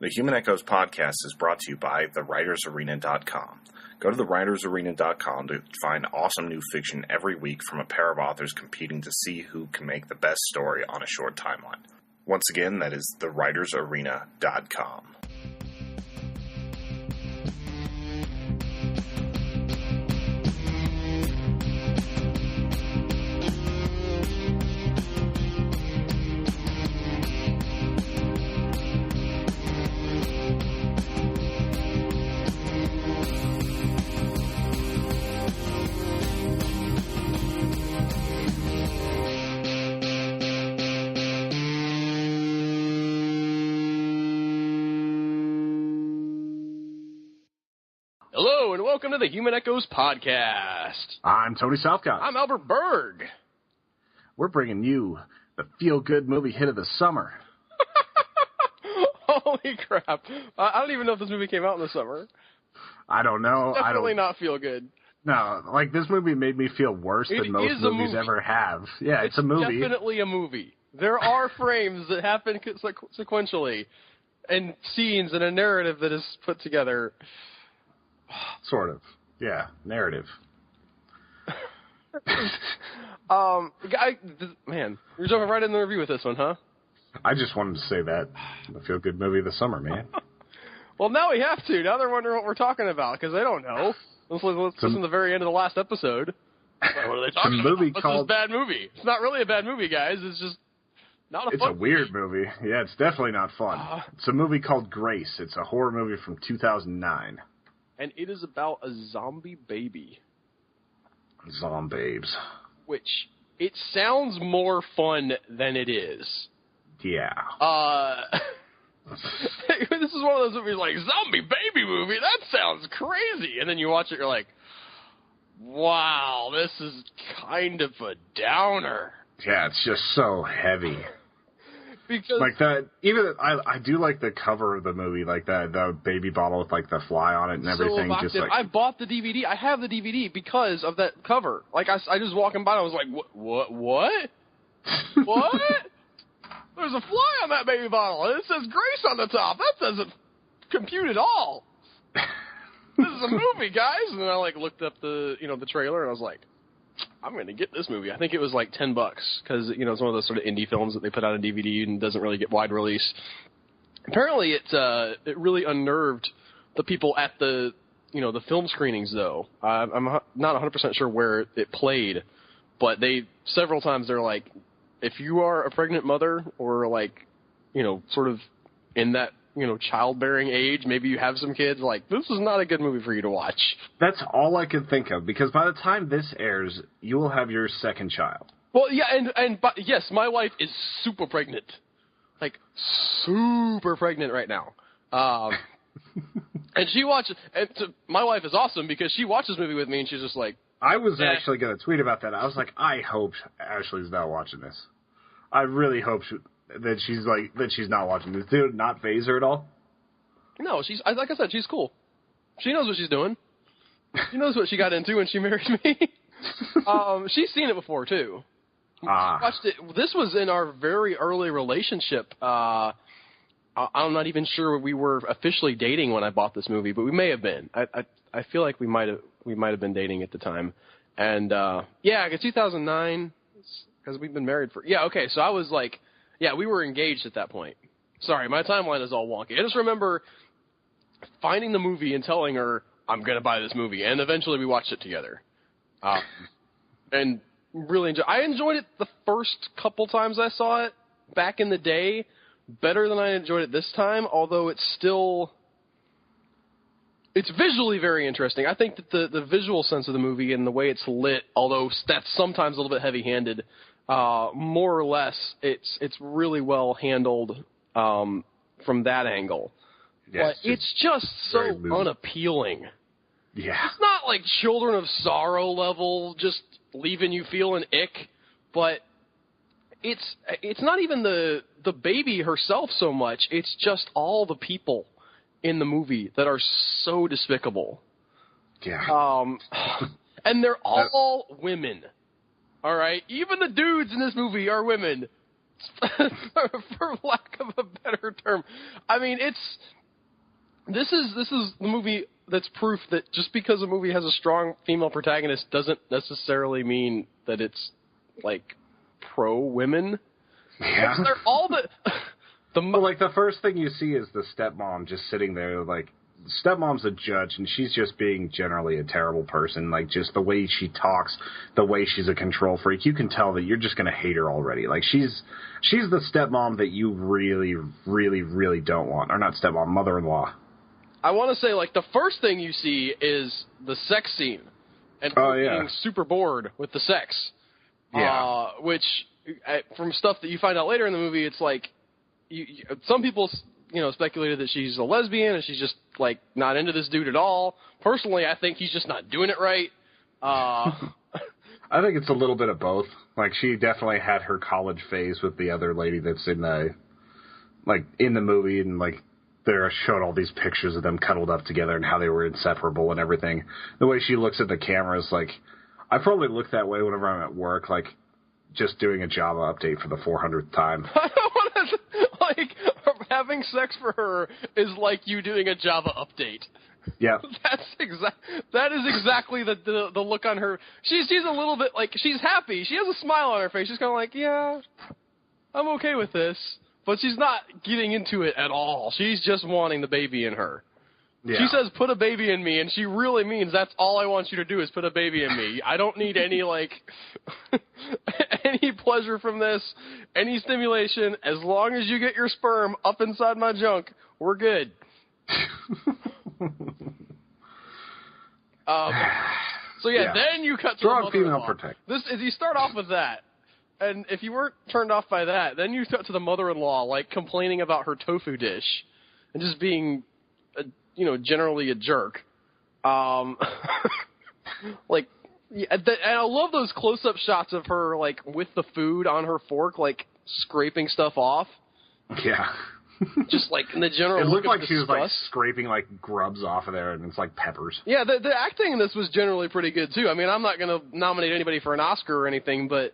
The Human Echoes podcast is brought to you by thewritersarena.com. Go to thewritersarena.com to find awesome new fiction every week from a pair of authors competing to see who can make the best story on a short timeline. Once again, that is thewritersarena.com. Hello, and welcome to the Human Echoes podcast. I'm Tony Southcott. I'm Albert Berg. We're bringing you the feel-good movie hit of the summer. Holy crap. I don't even know if this movie came out in the summer. I don't know. Definitely not feel good. No, like this movie made me feel worse than most movies ever have. Yeah, it's a movie. Definitely a movie. There are frames that happen sequentially, and scenes and a narrative that is put together. Sort of. Yeah, narrative. Man, you're jumping right in the review with this one, huh? I just wanted to say that. The feel-good movie of the summer, man. Well, now we have to. Now they're wondering what we're talking about, because they don't know. Let's listen to the very end of the last episode. What are they talking about? What's this bad movie? It's not really a bad movie, guys. It's just not a fun movie. It's a weird movie. Yeah, it's definitely not fun. It's a movie called Grace. It's a horror movie from 2009. And it is about a zombie baby. Zombabes. Which, it sounds more fun than it is. Yeah. This is one of those movies like, zombie baby movie? That sounds crazy. And then you watch it, you're like, wow, this is kind of a downer. Yeah, it's just so heavy. Because like that, even I do like the cover of the movie, like the baby bottle with like the fly on it and everything. So just like I bought the DVD. I have the DVD because of that cover. Like I just walking by, and I was like, what? What? There's a fly on that baby bottle, and it says Grace on the top. That doesn't compute at all. This is a movie, guys. And then I looked up the trailer, and I was like, I'm going to get this movie. I think it was like $10 because, it's one of those sort of indie films that they put out on DVD and doesn't really get wide release. Apparently it really unnerved the people at the film screenings, though. I'm not 100% sure where it played, but several times they're like, if you are a pregnant mother or sort of in that childbearing age, maybe you have some kids, this is not a good movie for you to watch. That's all I could think of, because by the time this airs, you will have your second child. Well, yeah, but yes, my wife is super pregnant. Super pregnant right now. And she watches, my wife is awesome because she watches this movie with me and she's just like, I was actually going to tweet about that. I was like, I hope Ashley's not watching this. I really hope that she's not watching this. Did it not phase her at all? No, she's like I said, she's cool. She knows what she's doing. She knows what she got into when she married me. She's seen it before too. She watched it. This was in our very early relationship. I'm not even sure we were officially dating when I bought this movie, but we may have been. I feel like we might have been dating at the time. And yeah, 2009 because we've been married for okay. So I was like. Yeah, we were engaged at that point. Sorry, my timeline is all wonky. I just remember finding the movie and telling her, I'm going to buy this movie. And eventually we watched it together. And really I enjoyed it the first couple times I saw it back in the day better than I enjoyed it this time, although it's visually very interesting. I think that the visual sense of the movie and the way it's lit, although that's sometimes a little bit heavy-handed, more or less, it's really well handled from that angle. Yes, but it's just so unappealing. Yeah. It's not like Children of Sorrow level, just leaving you feeling ick, but it's not even the baby herself so much. It's just all the people in the movie that are so despicable. Yeah. And they're all women. All right? Even the dudes in this movie are women. for lack of a better term. I mean, this is the movie that's proof that just because a movie has a strong female protagonist doesn't necessarily mean that it's, like, pro-women. Yeah. They're all Well, like, the first thing you see is the stepmom just sitting there, like, stepmom's a judge, and she's just being generally a terrible person. Like, just the way she talks, the way she's a control freak, you can tell that you're just going to hate her already. Like, she's the stepmom that you really, really, really don't want. Or not stepmom, mother-in-law. I want to say, like, the first thing you see is the sex scene. And being super bored with the sex. Yeah. Which, from stuff that you find out later in the movie, it's like, some people, speculated that she's a lesbian and she's just, like, not into this dude at all. Personally, I think he's just not doing it right. I think it's a little bit of both. Like, she definitely had her college phase with the other lady that's in the movie, and, like, they're showing all these pictures of them cuddled up together and how they were inseparable and everything. The way she looks at the camera is like, I probably look that way whenever I'm at work, like, just doing a Java update for the 400th time. I don't want to, like, having sex for her is like you doing a Java update. Yeah. That is exactly the look on her. She's a little bit, like, she's happy. She has a smile on her face. She's kind of like, yeah, I'm okay with this. But she's not getting into it at all. She's just wanting the baby in her. Yeah. She says, put a baby in me, and she really means that's all I want you to do is put a baby in me. I don't need any, like, any pleasure from this, any stimulation. As long as you get your sperm up inside my junk, we're good. So, yeah, then you cut to strong the female mother-in-law. protect. You start off with that. And if you weren't turned off by that, then you cut to the mother-in-law, like, complaining about her tofu dish and just being, generally a jerk. Like, and I love those close-up shots of her, like, with the food on her fork, like, scraping stuff off. Yeah. Just, like, in the general it looked like disgust. she was, like, scraping, like, grubs off of there, and it's like peppers. Yeah, the acting in this was generally pretty good, too. I mean, I'm not going to nominate anybody for an Oscar or anything, but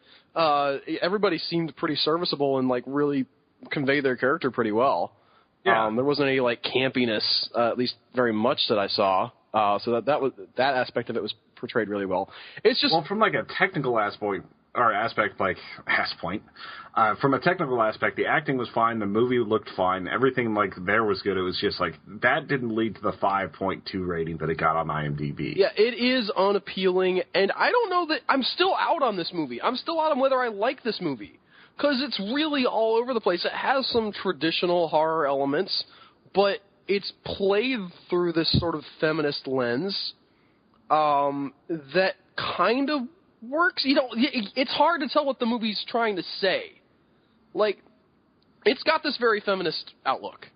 everybody seemed pretty serviceable and, like, really conveyed their character pretty well. Yeah. There wasn't any, like, campiness, at least very much that I saw. So that aspect of it was portrayed really well. It's just... Well, from, like, a technical aspect, from a technical aspect, the acting was fine, the movie looked fine, everything, like, there was good. It was just, like, that didn't lead to the 5.2 rating that it got on IMDb. Yeah, it is unappealing, and I don't know that... I'm still out on this movie. I'm still out on whether I like this movie, because it's really all over the place. It has some traditional horror elements, but it's played through this sort of feminist lens that kind of works. It's hard to tell what the movie's trying to say. Like, it's got this very feminist outlook.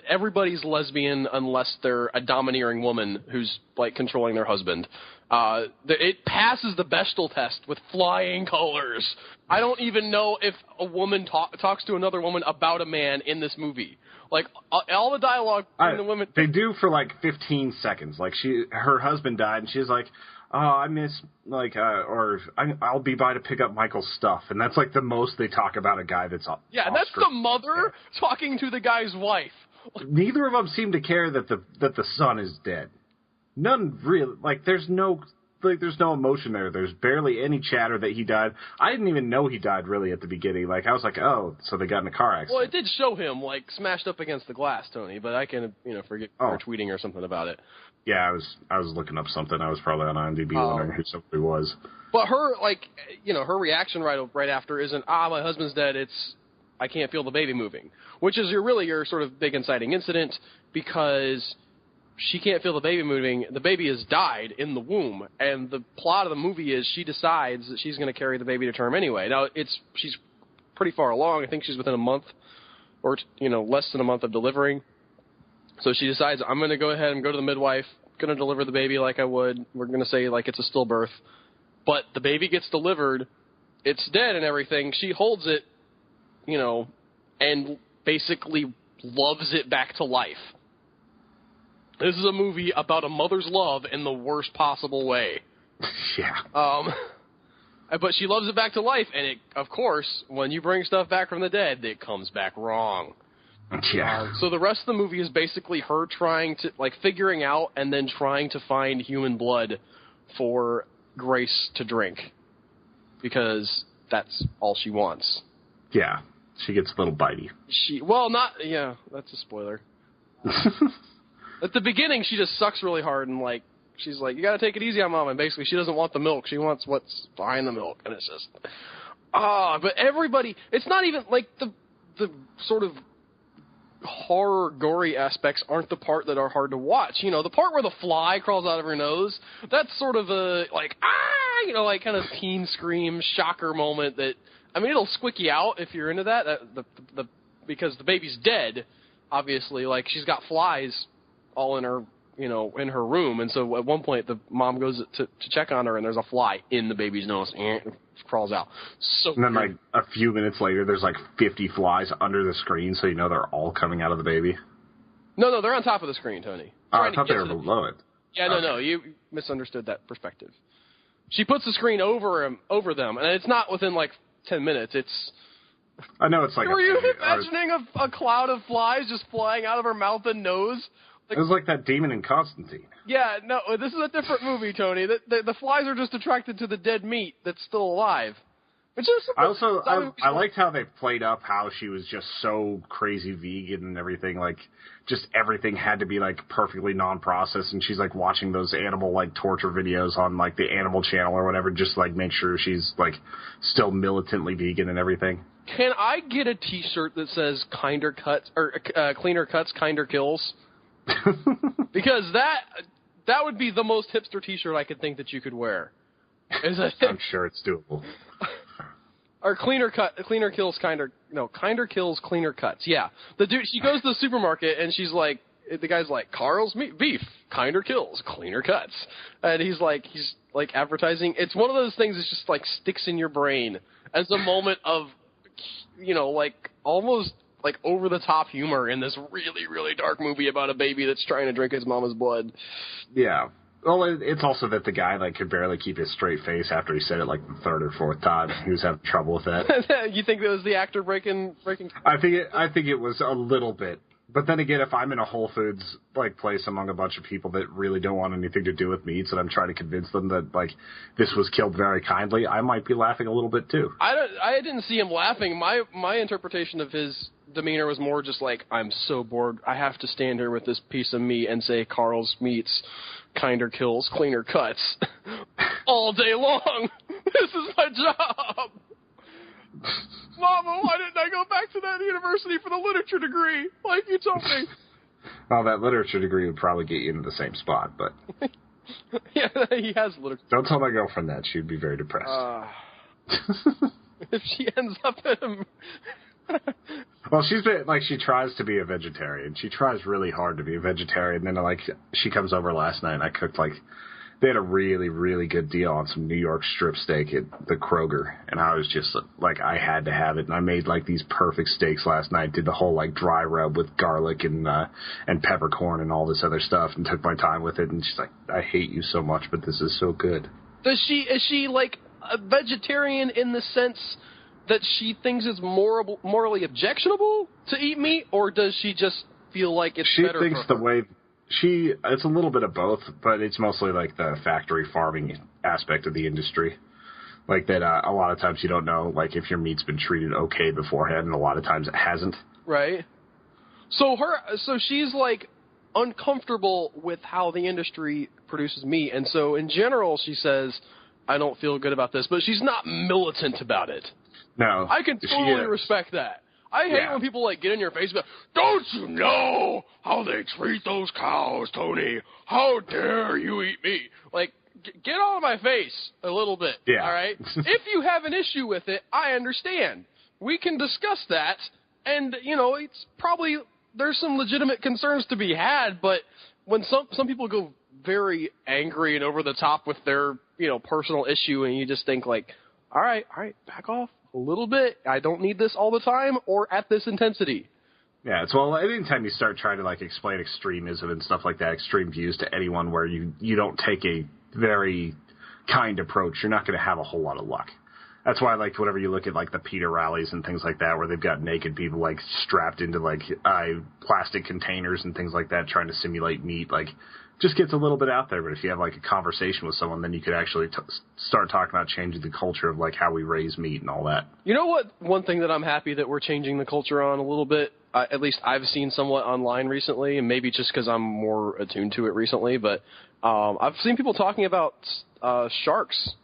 Everybody's lesbian unless they're a domineering woman who's, like, controlling their husband. It passes the Bechdel test with flying colors. I don't even know if a woman talks to another woman about a man in this movie. Like, all the dialogue between the women... They do for, like, 15 seconds. Like, her husband died, and she's like... Oh, I miss, like, I'll be by to pick up Michael's stuff. And that's, like, the most they talk about a guy that's off. Yeah, and that's the mother talking to the guy's wife. Neither of them seem to care that the son is dead. None really, like, there's no emotion there. There's barely any chatter that he died. I didn't even know he died, really, at the beginning. Like, I was like, oh, so they got in a car accident. Well, it did show him, like, smashed up against the glass, Tony, but I can, forget her tweeting or something about it. Yeah, I was looking up something. I was probably on IMDb wondering who somebody was. But her, like, her reaction right after isn't, my husband's dead, it's, I can't feel the baby moving. Which is your sort of big inciting incident, because she can't feel the baby moving. The baby has died in the womb, and the plot of the movie is she decides that she's going to carry the baby to term anyway. Now, she's pretty far along. I think she's within a month or, less than a month of delivering. So she decides, I'm going to go ahead and go to the midwife, going to deliver the baby like I would. We're going to say, like, it's a stillbirth. But the baby gets delivered. It's dead and everything. She holds it, and basically loves it back to life. This is a movie about a mother's love in the worst possible way. Yeah. But she loves it back to life, and it, of course, when you bring stuff back from the dead, it comes back wrong. Yeah. So the rest of the movie is basically her trying to, like, figuring out and then trying to find human blood for Grace to drink. Because that's all she wants. Yeah. She gets a little bitey. That's a spoiler. At the beginning, she just sucks really hard and, like, she's like, you gotta take it easy on Mom. And basically, she doesn't want the milk. She wants what's behind the milk. And it's just, but everybody, it's not even, like, the sort of horror, gory aspects aren't the part that are hard to watch. You know, the part where the fly crawls out of her nose, that's sort of a, like, like, kind of teen scream, shocker moment that, I mean, it'll squick you out if you're into that, because the baby's dead, obviously. Like, she's got flies all in her, in her room, and so at one point the mom goes to check on her, and there's a fly in the baby's nose, and it crawls out. So, and then, like, a few minutes later, there's, like, 50 flies under the screen, so you know they're all coming out of the baby. No, they're on top of the screen, Tony. I thought they were below it. Yeah, no, you misunderstood that perspective. She puts the screen over them, and it's not within, like, 10 minutes. It's... I know it's like... Were you imagining a cloud of flies just flying out of her mouth and nose? Like, it was like that demon in Constantine. Yeah, no, this is a different movie, Tony. The flies are just attracted to the dead meat that's still alive. Which is I liked how they played up how she was just so crazy vegan and everything. Like, just everything had to be, like, perfectly non-processed. And she's, like, watching those animal, like, torture videos on, like, the Animal Channel or whatever, just, like, make sure she's, like, still militantly vegan and everything. Can I get a T-shirt that says "Kinder Cuts" or "Cleaner Cuts, Kinder Kills"? Because that would be the most hipster T-shirt I could think that you could wear. I'm sure it's doable. Or Kinder Kills, Kinder Kills, Cleaner Cuts. Yeah, she goes to the supermarket and she's like, the guy's like, Carl's beef, Kinder Kills, Cleaner Cuts, and he's like advertising. It's one of those things that just, like, sticks in your brain as a moment of, like, almost, like, over-the-top humor in this really, really dark movie about a baby that's trying to drink his mama's blood. Yeah. Well, it's also that the guy, like, could barely keep his straight face after he said it, like, the third or fourth time. He was having trouble with that. You think it was the actor breaking? I think it was a little bit. But then again, if I'm in a Whole Foods, like, place among a bunch of people that really don't want anything to do with meats, and I'm trying to convince them that, like, this was killed very kindly, I might be laughing a little bit too. I didn't see him laughing. My interpretation of his demeanor was more just like, I'm so bored. I have to stand here with this piece of meat and say Carl's Meats, Kinder Kills, Cleaner Cuts all day long. This is my job. Mama, why didn't I go back to that university for the literature degree like you told me? Well, that literature degree would probably get you into the same spot, but... Yeah, he has literature. Don't tell my girlfriend that. She'd be very depressed. If she ends up in him... Well, she tries to be a vegetarian. She tries really hard to be a vegetarian. Then, like, she comes over last night and I cooked, like... They had a really, really good deal on some New York strip steak at the Kroger, and I was just, like, I had to have it, and I made, like, these perfect steaks last night, did the whole, like, dry rub with garlic and peppercorn and all this other stuff, and took my time with it, and she's like, I hate you so much, but this is so good. Is she, like, a vegetarian in the sense that she thinks it's morally objectionable to eat meat, or does she just feel like it's better for her? She thinks the way... It's a little bit of both, but it's mostly like the factory farming aspect of the industry. Like that, a lot of times you don't know, like, if your meat's been treated okay beforehand, and a lot of times it hasn't. Right. So she's, like, uncomfortable with how the industry produces meat, and so in general she says, I don't feel good about this, but she's not militant about it. No. I can totally respect that. I hate when people, like, get in your face and go, don't you know how they treat those cows, Tony? How dare you eat meat? Like, get out of my face a little bit, all right? If you have an issue with it, I understand. We can discuss that, and, it's probably, there's some legitimate concerns to be had, but when some people go very angry and over the top with their, personal issue, and you just think, like, all right, back off a little bit. I don't need this all the time or at this intensity. Yeah, it's, well, anytime you start trying to, like, explain extremism and stuff like that, extreme views to anyone where you don't take a very kind approach, you're not going to have a whole lot of luck. That's why, like, whenever you look at, like, the PETA rallies and things like that, where they've got naked people, like, strapped into, like, plastic containers and things like that, trying to simulate meat, like, just gets a little bit out there. But if you have, like, a conversation with someone, then you could actually start talking about changing the culture of, like, how we raise meat and all that. You know what? One thing that I'm happy that we're changing the culture on a little bit, at least I've seen somewhat online recently, and maybe just because I'm more attuned to it recently, but I've seen people talking about sharks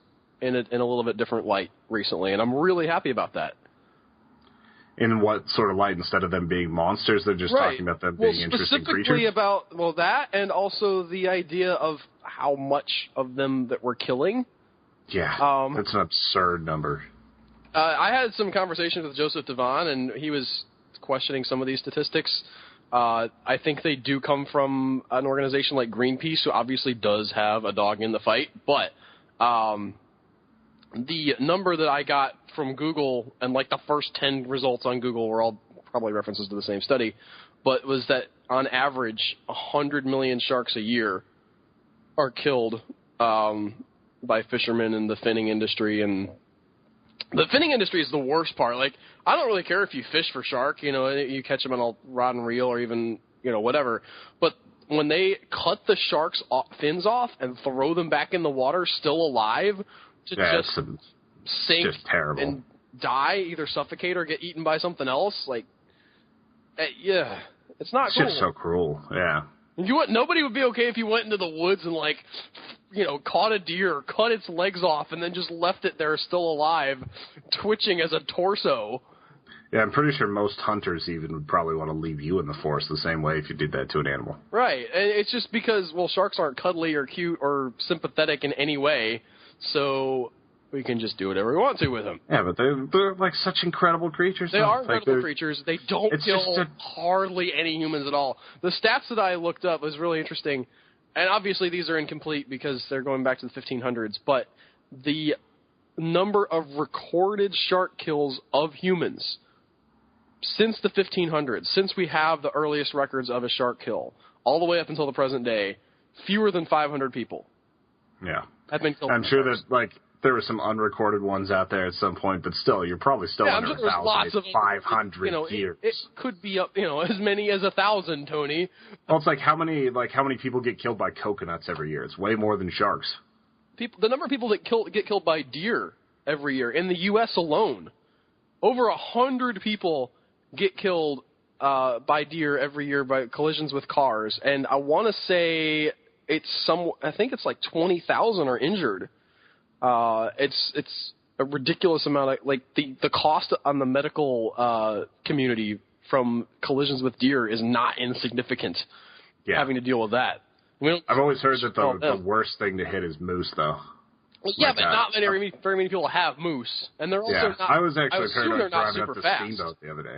in a little bit different light recently, and I'm really happy about that. In what sort of light? Instead of them being monsters, they're just talking about them being interesting creatures? Specifically about, that, and also the idea of how much of them that we're killing. Yeah, that's an absurd number. I had some conversations with Joseph Devon, and he was questioning some of these statistics. I think they do come from an organization like Greenpeace, who obviously does have a dog in the fight, but the number that I got from Google, and like the first 10 results on Google were all probably references to the same study, but was that on average 100 million sharks a year are killed by fishermen in the finning industry. And the finning industry is the worst part. Like, I don't really care if you fish for shark, you catch them on a rod and reel or even, whatever, but when they cut the shark's fins off and throw them back in the water still alive to just sink just terrible. And die, either suffocate or get eaten by something else, it's not cool. It's just so cruel, yeah. Nobody would be okay if you went into the woods and, caught a deer, cut its legs off, and then just left it there still alive, twitching as a torso. Yeah, I'm pretty sure most hunters even would probably want to leave you in the forest the same way if you did that to an animal. Right, and it's just because, sharks aren't cuddly or cute or sympathetic in any way, so we can just do whatever we want to with them. Yeah, but they're like such incredible creatures. They are incredible creatures. They don't kill hardly any humans at all. The stats that I looked up was really interesting, and obviously these are incomplete because they're going back to the 1500s, but the number of recorded shark kills of humans since the 1500s, since we have the earliest records of a shark kill, all the way up until the present day, fewer than 500 people. Yeah. Have been killed. I'm sure that, there were some unrecorded ones out there at some point, but still, you're probably still under 1,500 years. It could be up, as many as 1,000, Tony. Well, it's how many people get killed by coconuts every year? It's way more than sharks. The number of people that get killed by deer every year in the U.S. alone, over 100 people get killed by deer every year by collisions with cars, and I want to say I think it's 20,000 are injured. It's a ridiculous amount of, the cost on the medical community from collisions with deer is not insignificant. Yeah. Having to deal with that. I've always heard that the worst thing to hit is moose, though. Yeah, but not very many people have moose, and they're also not. I was actually driving up the steamboat the other day.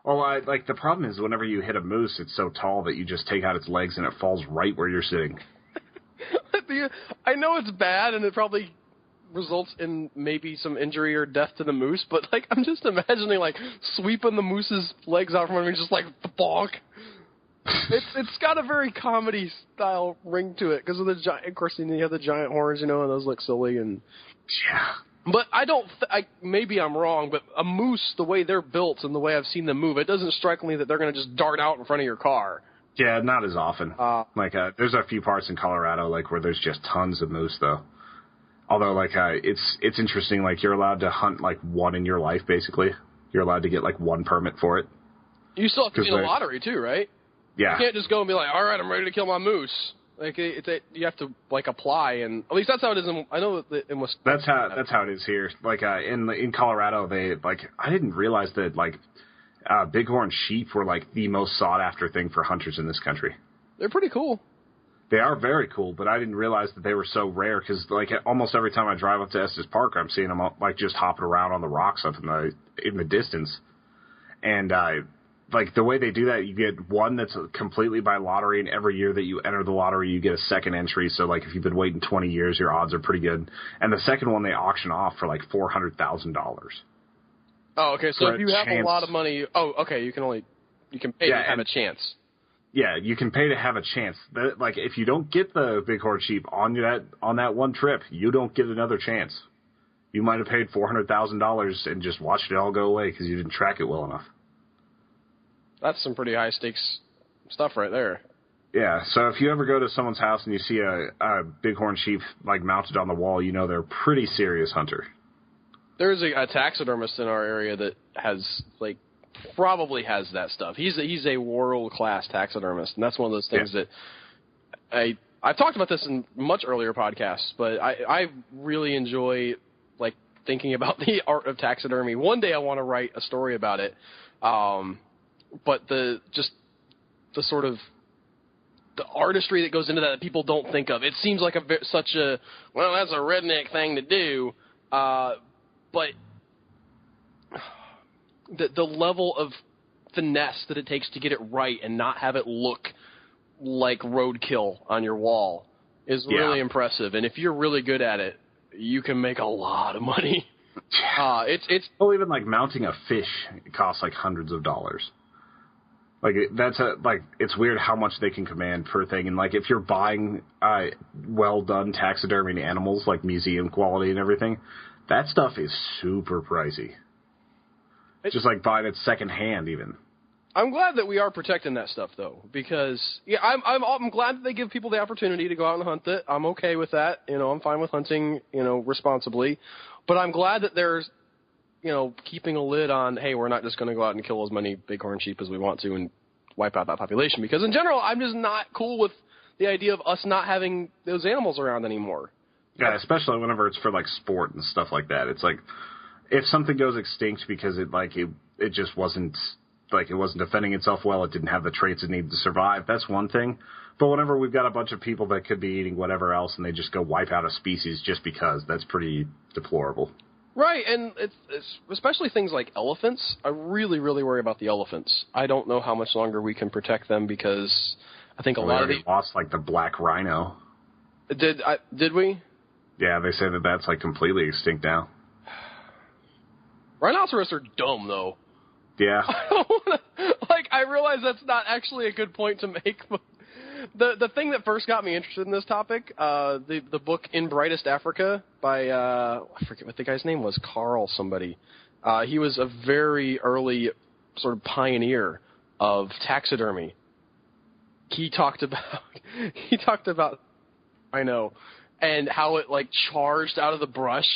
Well, the problem is whenever you hit a moose, it's so tall that you just take out its legs and it falls right where you're sitting. I know it's bad, and it probably results in maybe some injury or death to the moose, but I'm just imagining sweeping the moose's legs out from under me, just bonk. It's got a very comedy style ring to it because of the giant. Of course, you have the giant horns, and those look silly and yeah. But I don't. Maybe I'm wrong, but a moose, the way they're built and the way I've seen them move, it doesn't strike me that they're going to just dart out in front of your car. Yeah, not as often. There's a few parts in Colorado where there's just tons of moose though. Although it's interesting. You're allowed to hunt one in your life basically. You're allowed to get one permit for it. You still have to get a lottery too, right? Yeah. You can't just go and be all right, I'm ready to kill my moose. You have to apply, and at least that's how it is. I know that in Wisconsin. That's how it is here. In Colorado, they I didn't realize that bighorn sheep were the most sought after thing for hunters in this country. They're pretty cool. They are very cool, but I didn't realize that they were so rare because almost every time I drive up to Estes Park, I'm seeing them just hopping around on the rocks up in the distance, and the way they do that, you get one that's completely by lottery, and every year that you enter the lottery, you get a second entry. So, if you've been waiting 20 years, your odds are pretty good. And the second one they auction off for $400,000. Oh, okay. So if you have a lot of money, you can pay to have a chance. Yeah, you can pay to have a chance. Like, if you don't get the bighorn sheep on that one trip, you don't get another chance. You might have paid $400,000 and just watched it all go away because you didn't track it well enough. That's some pretty high stakes stuff right there. Yeah, so if you ever go to someone's house and you see a bighorn sheep like mounted on the wall, you know they're a pretty serious hunter. There's a taxidermist in our area that has probably has that stuff. He's a world class taxidermist, and that's one of those things that I've talked about this in much earlier podcasts, but I really enjoy thinking about the art of taxidermy. One day I want to write a story about it, but the sort of the artistry that goes into that people don't think of. It seems like that's a redneck thing to do, but the level of finesse that it takes to get it right and not have it look like roadkill on your wall is really impressive. And if you're really good at it, you can make a lot of money. It's mounting a fish, it costs hundreds of dollars. It's weird how much they can command per thing. And if you're buying well done taxidermy animals, museum quality and everything, that stuff is super pricey. It's just buying it secondhand even. I'm glad that we are protecting that stuff though, because I'm glad that they give people the opportunity to go out and hunt it. I'm okay with that. I'm fine with hunting, responsibly, but I'm glad that there's keeping a lid on, hey, we're not just going to go out and kill as many bighorn sheep as we want to and wipe out that population. Because in general, I'm just not cool with the idea of us not having those animals around anymore. Yeah, especially whenever it's for sport and stuff like that. It's if something goes extinct because it just wasn't it wasn't defending itself well, it didn't have the traits it needed to survive. That's one thing. But whenever we've got a bunch of people that could be eating whatever else and they just go wipe out a species just because, that's pretty deplorable. Right, and it's especially things like elephants. I really, really worry about the elephants. I don't know how much longer we can protect them because I think a lot of lost the black rhino. Did we? Yeah, they say that's completely extinct now. Rhinoceros are dumb though. Yeah. I realize that's not actually a good point to make, but the thing that first got me interested in this topic, the book In Brightest Africa by I forget what the guy's name was, Carl somebody. He was a very early sort of pioneer of taxidermy. He talked about rhino and how it charged out of the brush.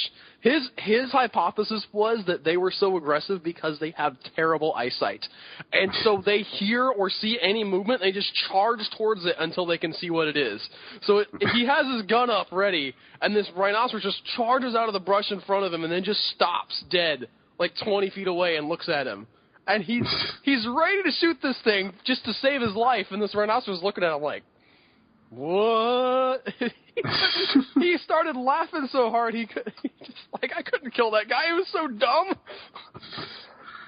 His hypothesis was that they were so aggressive because they have terrible eyesight. And so they hear or see any movement, they just charge towards it until they can see what it is. So he has his gun up ready, and this rhinoceros just charges out of the brush in front of him and then just stops dead 20 feet away and looks at him. And he's ready to shoot this thing just to save his life, and this rhinoceros is looking at him what? He started laughing so hard I couldn't kill that guy. He was so dumb.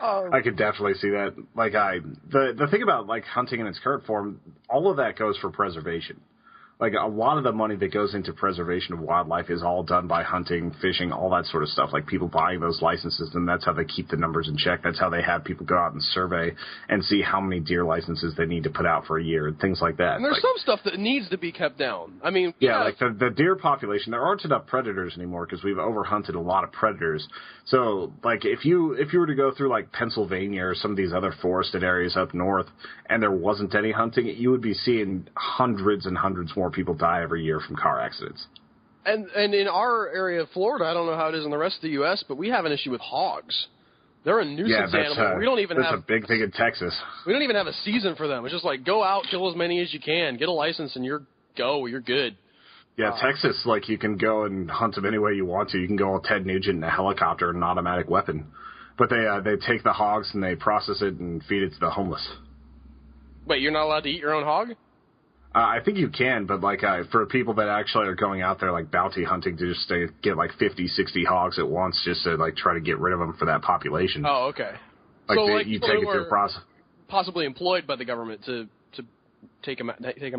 I could definitely see that. The thing about hunting in its current form, all of that goes for preservation. A lot of the money that goes into preservation of wildlife is all done by hunting, fishing, all that sort of stuff. People buying those licenses, and that's how they keep the numbers in check. That's how they have people go out and survey and see how many deer licenses they need to put out for a year and things like that. And there's some stuff that needs to be kept down. I mean, the deer population, there aren't enough predators anymore because we've overhunted a lot of predators. So, if you were to go through Pennsylvania or some of these other forested areas up north, and there wasn't any hunting, you would be seeing hundreds and hundreds more people die every year from car accidents. And in our area of Florida, I don't know how it is in the rest of the U.S., but we have an issue with hogs. They're a nuisance animal. We don't even that's a big thing in Texas. We don't even have a season for them. It's just go out, kill as many as you can, get a license, and you're good. Yeah, Texas, you can go and hunt them any way you want to. You can go all Ted Nugent in a helicopter and an automatic weapon. But they take the hogs and they process it and feed it to the homeless. Wait, you're not allowed to eat your own hog? I think you can, but for people that actually are going out there bounty hunting to just get 50, 60 hogs at once just to try to get rid of them for that population. Oh, okay. You take it through a process. Possibly employed by the government to take them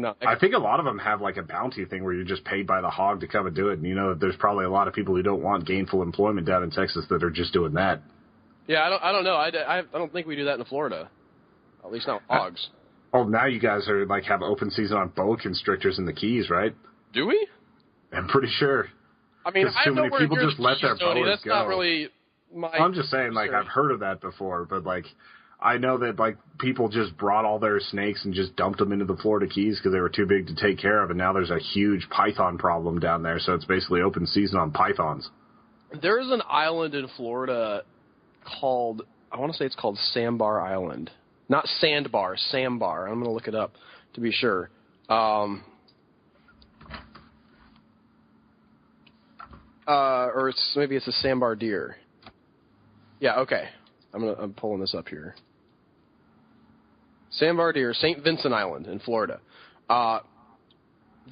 out. I think a lot of them have a bounty thing where you're just paid by the hog to come and do it. And there's probably a lot of people who don't want gainful employment down in Texas that are just doing that. Yeah, I don't know. I don't think we do that in Florida. At least not hogs. Oh, now you guys are like have open season on boa constrictors in the Keys, right? Do we? I'm pretty sure. I mean, I too know many where people just let their Tony. boas That's go. not really my. I'm just saying, like, I've heard of that before, but like, I know that like people just brought all their snakes and just dumped them into the Florida Keys because they were too big to take care of, and now there's a huge python problem down there. So it's basically open season on pythons. There is an island in Florida called, I want to say it's called Sandbar Island. Not Sandbar, Sandbar. I'm going to look it up to be sure. Or maybe it's a Sandbar deer. Yeah, okay. I'm pulling this up here. Sandbar deer, St. Vincent Island in Florida.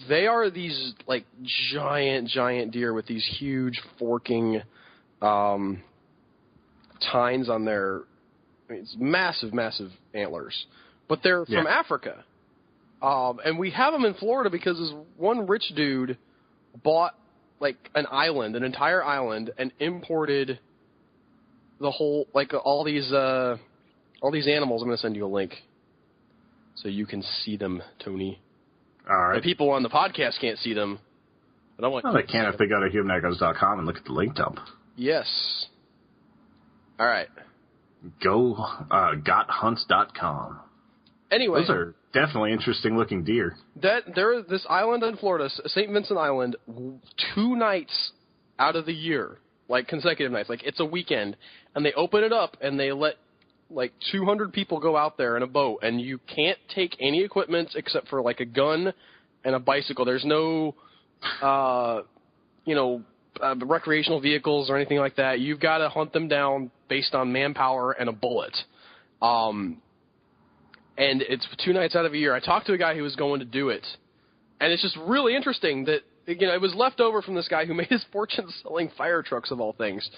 They are these like giant deer with these huge forking tines on their. I mean, it's massive antlers, but they're from Africa, and we have them in Florida because this one rich dude bought like an entire island, and imported the whole all these animals. I'm going to send you a link so you can see them, Tony. All right. The people on the podcast can't see them, but I want. Well, they can if they go to humanechoes.com and look at the link dump. Yes. All right. Go gothunts.com. Anyway, those are definitely interesting looking deer. There is this island in Florida, St. Vincent Island, 2 nights out of the year, like consecutive nights, like it's a weekend, and they open it up and they let like 200 people go out there in a boat, and you can't take any equipment except for like a gun and a bicycle. There's no, recreational vehicles or anything like that. You've got to hunt them down based on manpower and a bullet. And it's 2 nights out of a year. I talked to a guy who was going to do it, and it's just really interesting that, it was left over from this guy who made his fortune selling fire trucks of all things.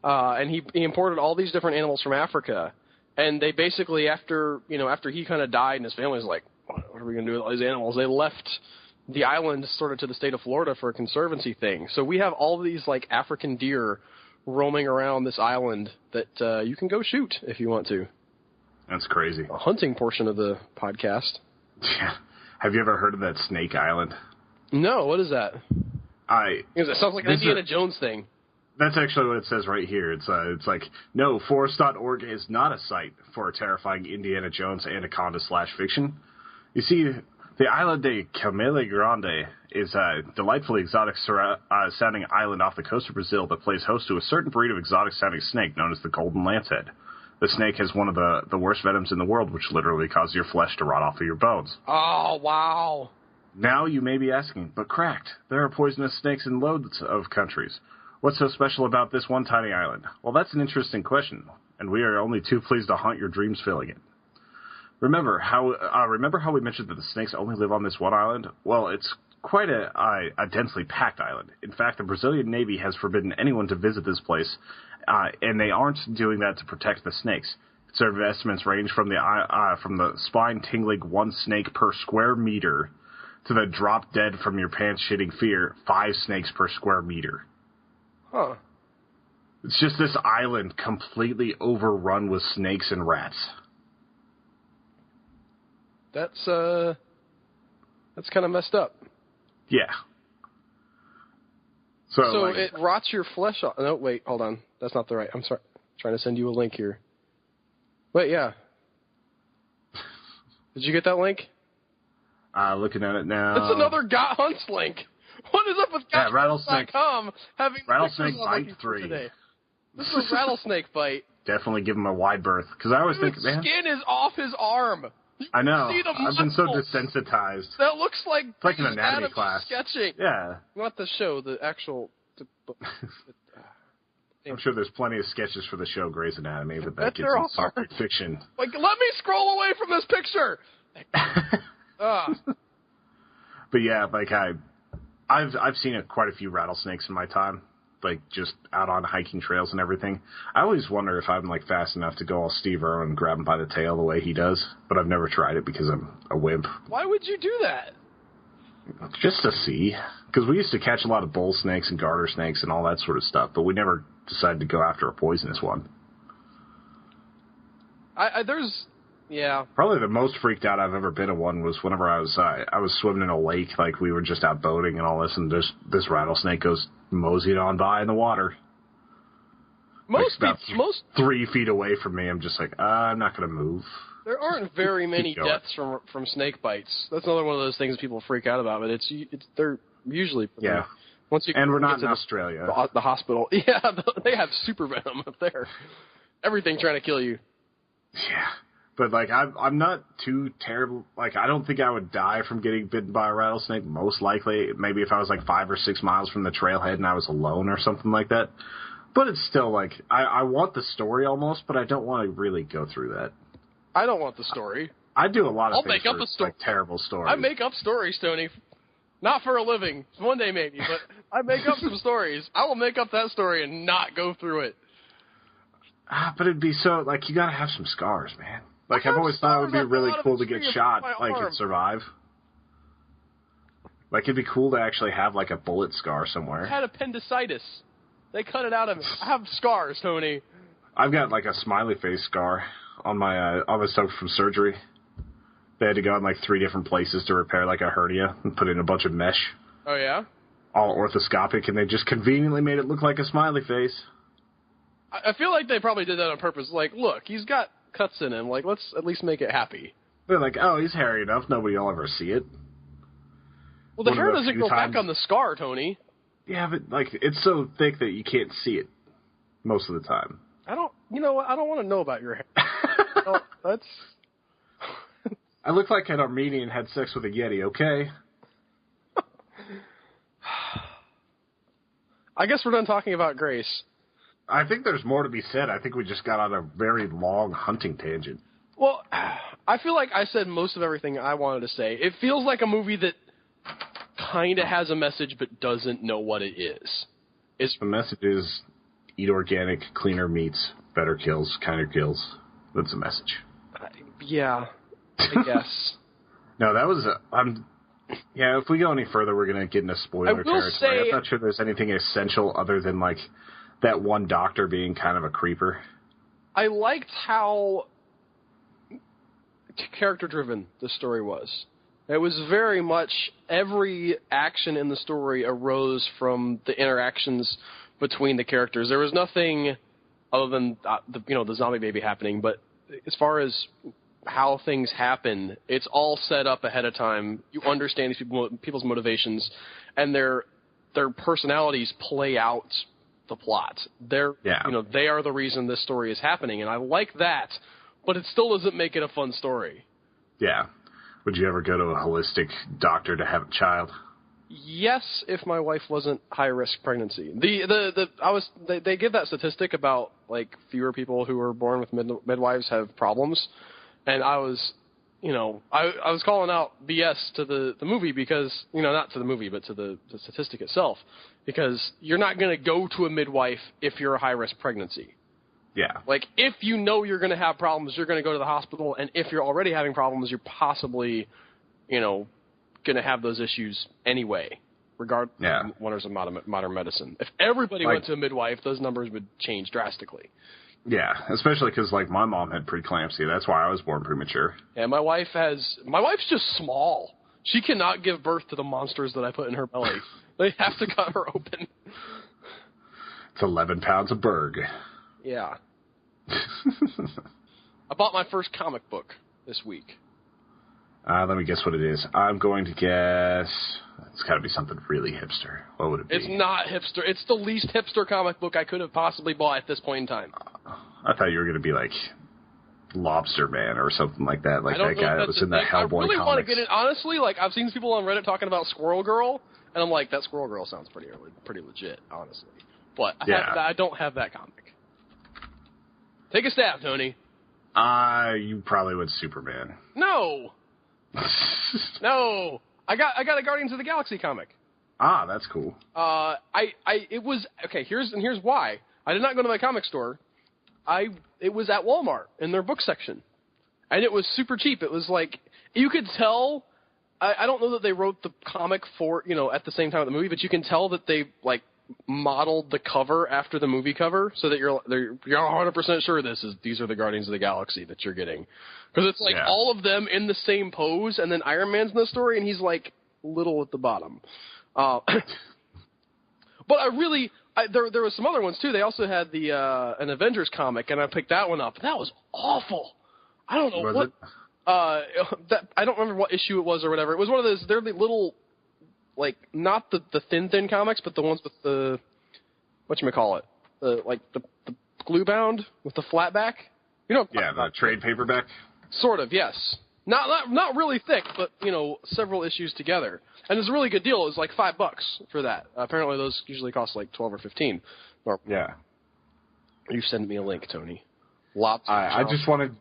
And he imported all these different animals from Africa. And they basically, after he kind of died and his family was like, what are we going to do with all these animals? They left the island sort of to the state of Florida for a conservancy thing. So we have all these like African deer roaming around this island that you can go shoot if you want to. That's crazy. A hunting portion of the podcast. Yeah. Have you ever heard of that Snake Island? No, what is that? It sounds like an Indiana Jones thing. That's actually what it says right here. It's like, no, Forest.org is not a site for a terrifying Indiana Jones anaconda/fiction. You see, the Isla de Camille Grande is a delightfully exotic sounding island off the coast of Brazil that plays host to a certain breed of exotic sounding snake known as the golden lancehead. The snake has one of the worst venoms in the world, which literally causes your flesh to rot off of your bones. Oh, wow. Now you may be asking, but cracked, there are poisonous snakes in loads of countries. What's so special about this one tiny island? Well, that's an interesting question, and we are only too pleased to haunt your dreams filling it. Remember how we mentioned that the snakes only live on this one island? Well, it's quite a densely packed island. In fact, the Brazilian Navy has forbidden anyone to visit this place, and they aren't doing that to protect the snakes. Conservative estimates range from the spine-tingling 1 snake per square meter to the drop dead from your pants shitting fear 5 snakes per square meter. Huh. It's just this island completely overrun with snakes and rats. That's kind of messed up. Yeah. So it rots your flesh off. No, wait, hold on. That's not the right. I'm sorry. I'm trying to send you a link here. Wait, yeah. Did you get that link? Looking at it now. It's another Got Hunts link. What is up with GotHunts.com having Rattlesnake Bite 3 today? This is a rattlesnake bite. Definitely give him a wide berth. Because I always think, man, skin is off his arm. I know. See the I've been so desensitized. That looks like it's like an anatomy class. Sketching. Yeah. Not the show, the actual. I'm sure there's plenty of sketches for the show Grey's Anatomy, but that gets some science fiction. Like, let me scroll away from this picture. But yeah, like I've seen quite a few rattlesnakes in my time, like just out on hiking trails and everything. I always wonder if I'm like fast enough to go all Steve Irwin and grab him by the tail the way he does, but I've never tried it because I'm a wimp. Why would you do that? Just to see, because we used to catch a lot of bull snakes and garter snakes and all that sort of stuff, but we never decided to go after a poisonous one. Yeah. Probably the most freaked out I've ever been in one was whenever I was swimming in a lake, like we were just out boating and all this, and this rattlesnake goes moseying on by in the water. Most 3 feet away from me. I'm just like, I'm not going to move. There aren't very many deaths from snake bites. That's another one of those things people freak out about. But they're usually And we're not in Australia. The hospital. Yeah, they have super venom up there. Everything trying to kill you. Yeah. But, like, I'm not too terrible. Like, I don't think I would die from getting bitten by a rattlesnake, most likely. Maybe if I was, like, 5 or 6 miles from the trailhead and I was alone or something like that. But it's still, like, I want the story almost, but I don't want to really go through that. I don't want the story. I do a lot of things make up a story. Like, terrible stories. I make up stories, Tony. Not for a living. One day maybe, but I make up some stories. I will make up that story and not go through it. But it'd be so, like, you gotta have some scars, man. Like, I've always thought it would be really cool to get shot, like, and survive. Like, it'd be cool to actually have, like, a bullet scar somewhere. I had appendicitis. They cut it out of me. I have scars, Tony. I've got, like, a smiley face scar on my stomach from surgery. They had to go in, like, 3 different places to repair, like, a hernia and put in a bunch of mesh. Oh, yeah? All orthoscopic, and they just conveniently made it look like a smiley face. I feel like they probably did that on purpose. Like, look, he's got cuts in him. Like, let's at least make it happy. They're like, oh, he's hairy enough. Nobody will ever see it. Well, the hair doesn't go back on the scar, Tony. Yeah, but, like, it's so thick that you can't see it most of the time. You know what? I don't want to know about your hair. That's... I look like an Armenian had sex with a Yeti, okay? I guess we're done talking about Grace. I think there's more to be said. I think we just got on a very long hunting tangent. Well, I feel like I said most of everything I wanted to say. It feels like a movie that kind of has a message but doesn't know what it is. The message is eat organic, cleaner meats, better kills, kinder kills. That's the message. Yeah, I guess. No, that was yeah, if we go any further, we're going to get into spoiler territory. I'm not sure there's anything essential other than, like, that one doctor being kind of a creeper. I liked how character-driven the story was. It was very much every action in the story arose from the interactions between the characters. There was nothing other than the zombie baby happening, but as far as how things happen, it's all set up ahead of time. You understand these people's motivations, and their personalities play out the plot. They are the reason this story is happening, and I like that, but it still doesn't make it a fun story. Yeah. Would you ever go to a holistic doctor to have a child? Yes, if my wife wasn't high risk pregnancy. They give that statistic about, like, fewer people who are born with midwives have problems, and I was calling out BS to the movie because, not to the movie, but to the statistic itself, because you're not going to go to a midwife if you're a high-risk pregnancy. Yeah. Like, if you know you're going to have problems, you're going to go to the hospital, and if you're already having problems, you're possibly, going to have those issues anyway, regardless of wonders of modern medicine. If everybody went to a midwife, those numbers would change drastically. Yeah, especially because, like, my mom had preeclampsia. That's why I was born premature. Yeah, my wife's just small. She cannot give birth to the monsters that I put in her belly. They have to cut her open. It's 11 pounds of Berg. Yeah. I bought my first comic book this week. Let me guess what it is. I'm going to guess it's got to be something really hipster. What would it be? It's not hipster. It's the least hipster comic book I could have possibly bought at this point in time. I thought you were going to be like Lobster Man or something like that, like that guy that was in the Hellboy comics. I really want to get it. Honestly, like, I've seen people on Reddit talking about Squirrel Girl, and I'm like, that Squirrel Girl sounds pretty legit, honestly. But I don't have that comic. Take a stab, Tony. You probably would Superman. No. No. I got a Guardians of the Galaxy comic. Ah, that's cool. It was okay. Here's why. I did not go to my comic store. It was at Walmart in their book section, and it was super cheap. It was like, you could tell. I don't know that they wrote the comic for at the same time of the movie, but you can tell that they like modeled the cover after the movie cover so that you're 100% sure these are the Guardians of the Galaxy that you're getting. Because it's like all of them in the same pose, and then Iron Man's in the story, and he's like little at the bottom. But there was some other ones too. They also had an Avengers comic, and I picked that one up. That was awful. I don't know what. I don't remember what issue it was or whatever. It was one of those. They're the little, like, not the thin comics, but the ones with the whatchamacallit, the glue bound with the flat back. You know. Yeah, the trade paperback. Sort of, yes. Not really thick, but several issues together. And it's a really good deal. It was like $5 for that. Apparently, those usually cost like 12 or 15. Yeah. You send me a link, Tony. I just wanted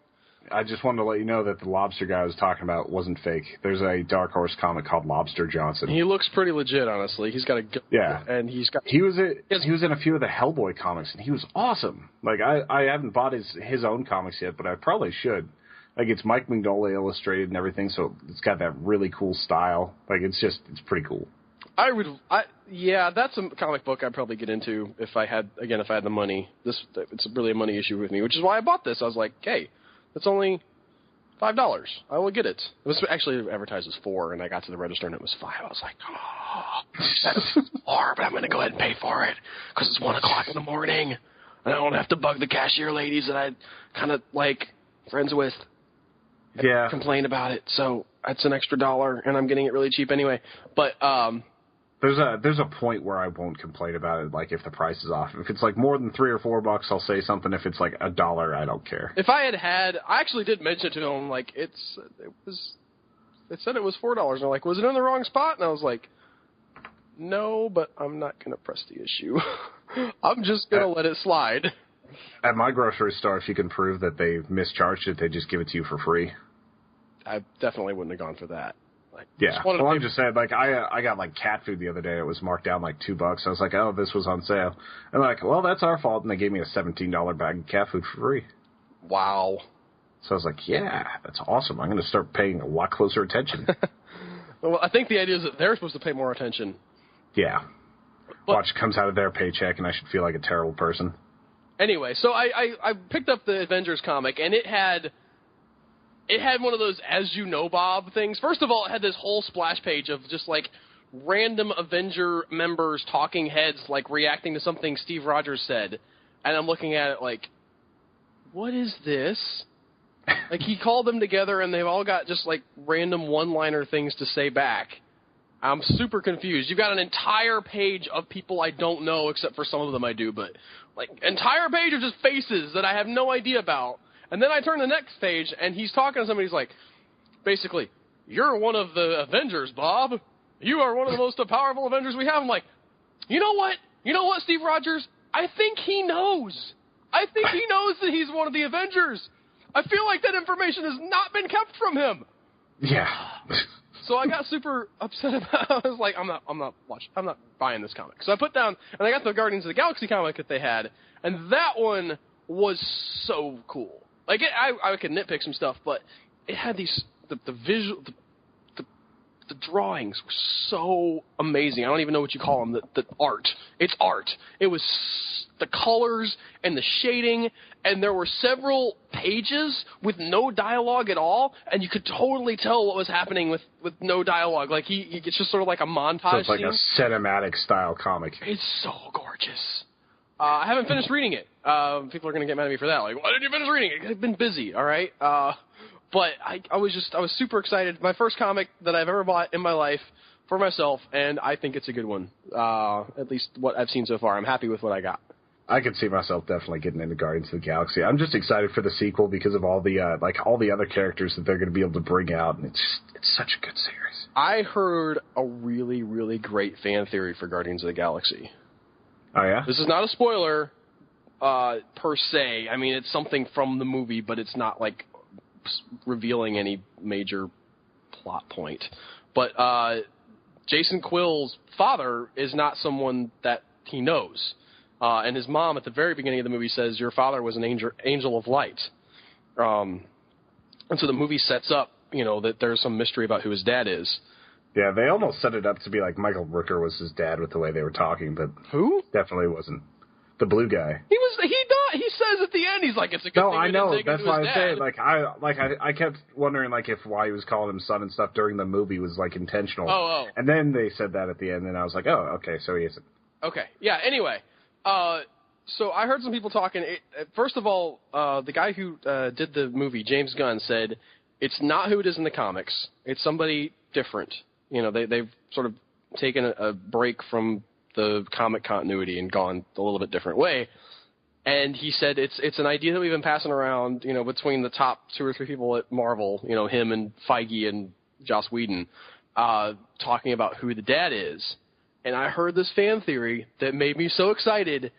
to let you know that the lobster guy I was talking about wasn't fake. There's a Dark Horse comic called Lobster Johnson. He looks pretty legit, honestly. He's got and he was in a few of the Hellboy comics, and he was awesome. Like I haven't bought his own comics yet, but I probably should. Like, it's Mike Mignola illustrated and everything, so it's got that really cool style. Like, it's pretty cool. That's a comic book I'd probably get into if I had the money. It's really a money issue with me, which is why I bought this. I was like, hey, it's only $5. I will get it. It was actually advertised as $4, and I got to the register and it was $5. I was like, that's $4, but I'm going to go ahead and pay for it because it's 1 o'clock in the morning, and I don't have to bug the cashier ladies that I kind of like friends with. Yeah. Complain about it, so that's an extra $1, and I'm getting it really cheap anyway. But there's a point where I won't complain about it, like if the price is off. If it's like more than $3 or $4, I'll say something. If it's like $1, I don't care. If I I actually did mention it to them, like it said it was $4, and they're like, was it in the wrong spot? And I was like, no, but I'm not gonna press the issue. I'm just gonna let it slide. At my grocery store, if you can prove that they mischarged it, they just give it to you for free. I definitely wouldn't have gone for that. Like, yeah. Well, I'm just saying, like, I got, like, cat food the other day. It was marked down, like, $2. I was like, oh, this was on sale. And they're like, well, that's our fault. And they gave me a $17 bag of cat food for free. Wow. So I was like, yeah, that's awesome. I'm going to start paying a lot closer attention. Well, I think the idea is that they're supposed to pay more attention. Yeah. Watch it comes out of their paycheck, and I should feel like a terrible person. Anyway, so I picked up the Avengers comic, and it had one of those as you know Bob things. First of all, it had this whole splash page of just like random Avenger members, talking heads, like reacting to something Steve Rogers said. And I'm looking at it like, what is this? Like, he called them together, and they've all got just like random one-liner things to say back. I'm super confused. You've got an entire page of people I don't know, except for some of them I do, but like entire page of just faces that I have no idea about. And then I turn the next page, and he's talking to somebody. He's like, basically, you're one of the Avengers, Bob. You are one of the most powerful Avengers we have. I'm like, you know what? You know what, Steve Rogers? I think he knows. I think he knows that he's one of the Avengers. I feel like that information has not been kept from him. Yeah. So I got super upset about it. I was like, I'm not buying this comic. So I put down, and I got the Guardians of the Galaxy comic that they had, and that one was so cool. Like, I could nitpick some stuff, but it had the visual, the drawings were so amazing. I don't even know what you call them. The art. It's art. It was the colors and the shading, and there were several pages with no dialogue at all, and you could totally tell what was happening with no dialogue. Like, it's just sort of like a montage. So it's like a cinematic style comic. It's so gorgeous. I haven't finished reading it. People are going to get mad at me for that. Like, why didn't you finish reading it? I've been busy, all right? But I was super excited. My first comic that I've ever bought in my life for myself, and I think it's a good one. At least what I've seen so far. I'm happy with what I got. I could see myself definitely getting into Guardians of the Galaxy. I'm just excited for the sequel because of all the all the other characters that they're going to be able to bring out, and it's such a good series. I heard a really, really great fan theory for Guardians of the Galaxy. Oh, yeah? This is not a spoiler per se. I mean, it's something from the movie, but it's not like revealing any major plot point. But Jason Quill's father is not someone that he knows. And his mom at the very beginning of the movie says, your father was an angel of light. And so the movie sets up, that there's some mystery about who his dad is. Yeah, they almost set it up to be like Michael Rooker was his dad with the way they were talking, but who? Definitely wasn't. The blue guy. He says at the end, he's like, it's a good thing I know. That's why I'm saying, I kept wondering, if why he was calling him son and stuff during the movie was, intentional. Oh. And then they said that at the end, and I was like, oh, okay, so he isn't. Okay. Yeah, anyway. So I heard some people talking. First of all, the guy who did the movie, James Gunn, said it's not who it is in the comics. It's somebody different. They've sort of taken a break from the comic continuity and gone a little bit different way. And he said it's an idea that we've been passing around, between the top 2 or 3 people at Marvel, him and Feige and Joss Whedon, talking about who the dad is. And I heard this fan theory that made me so excited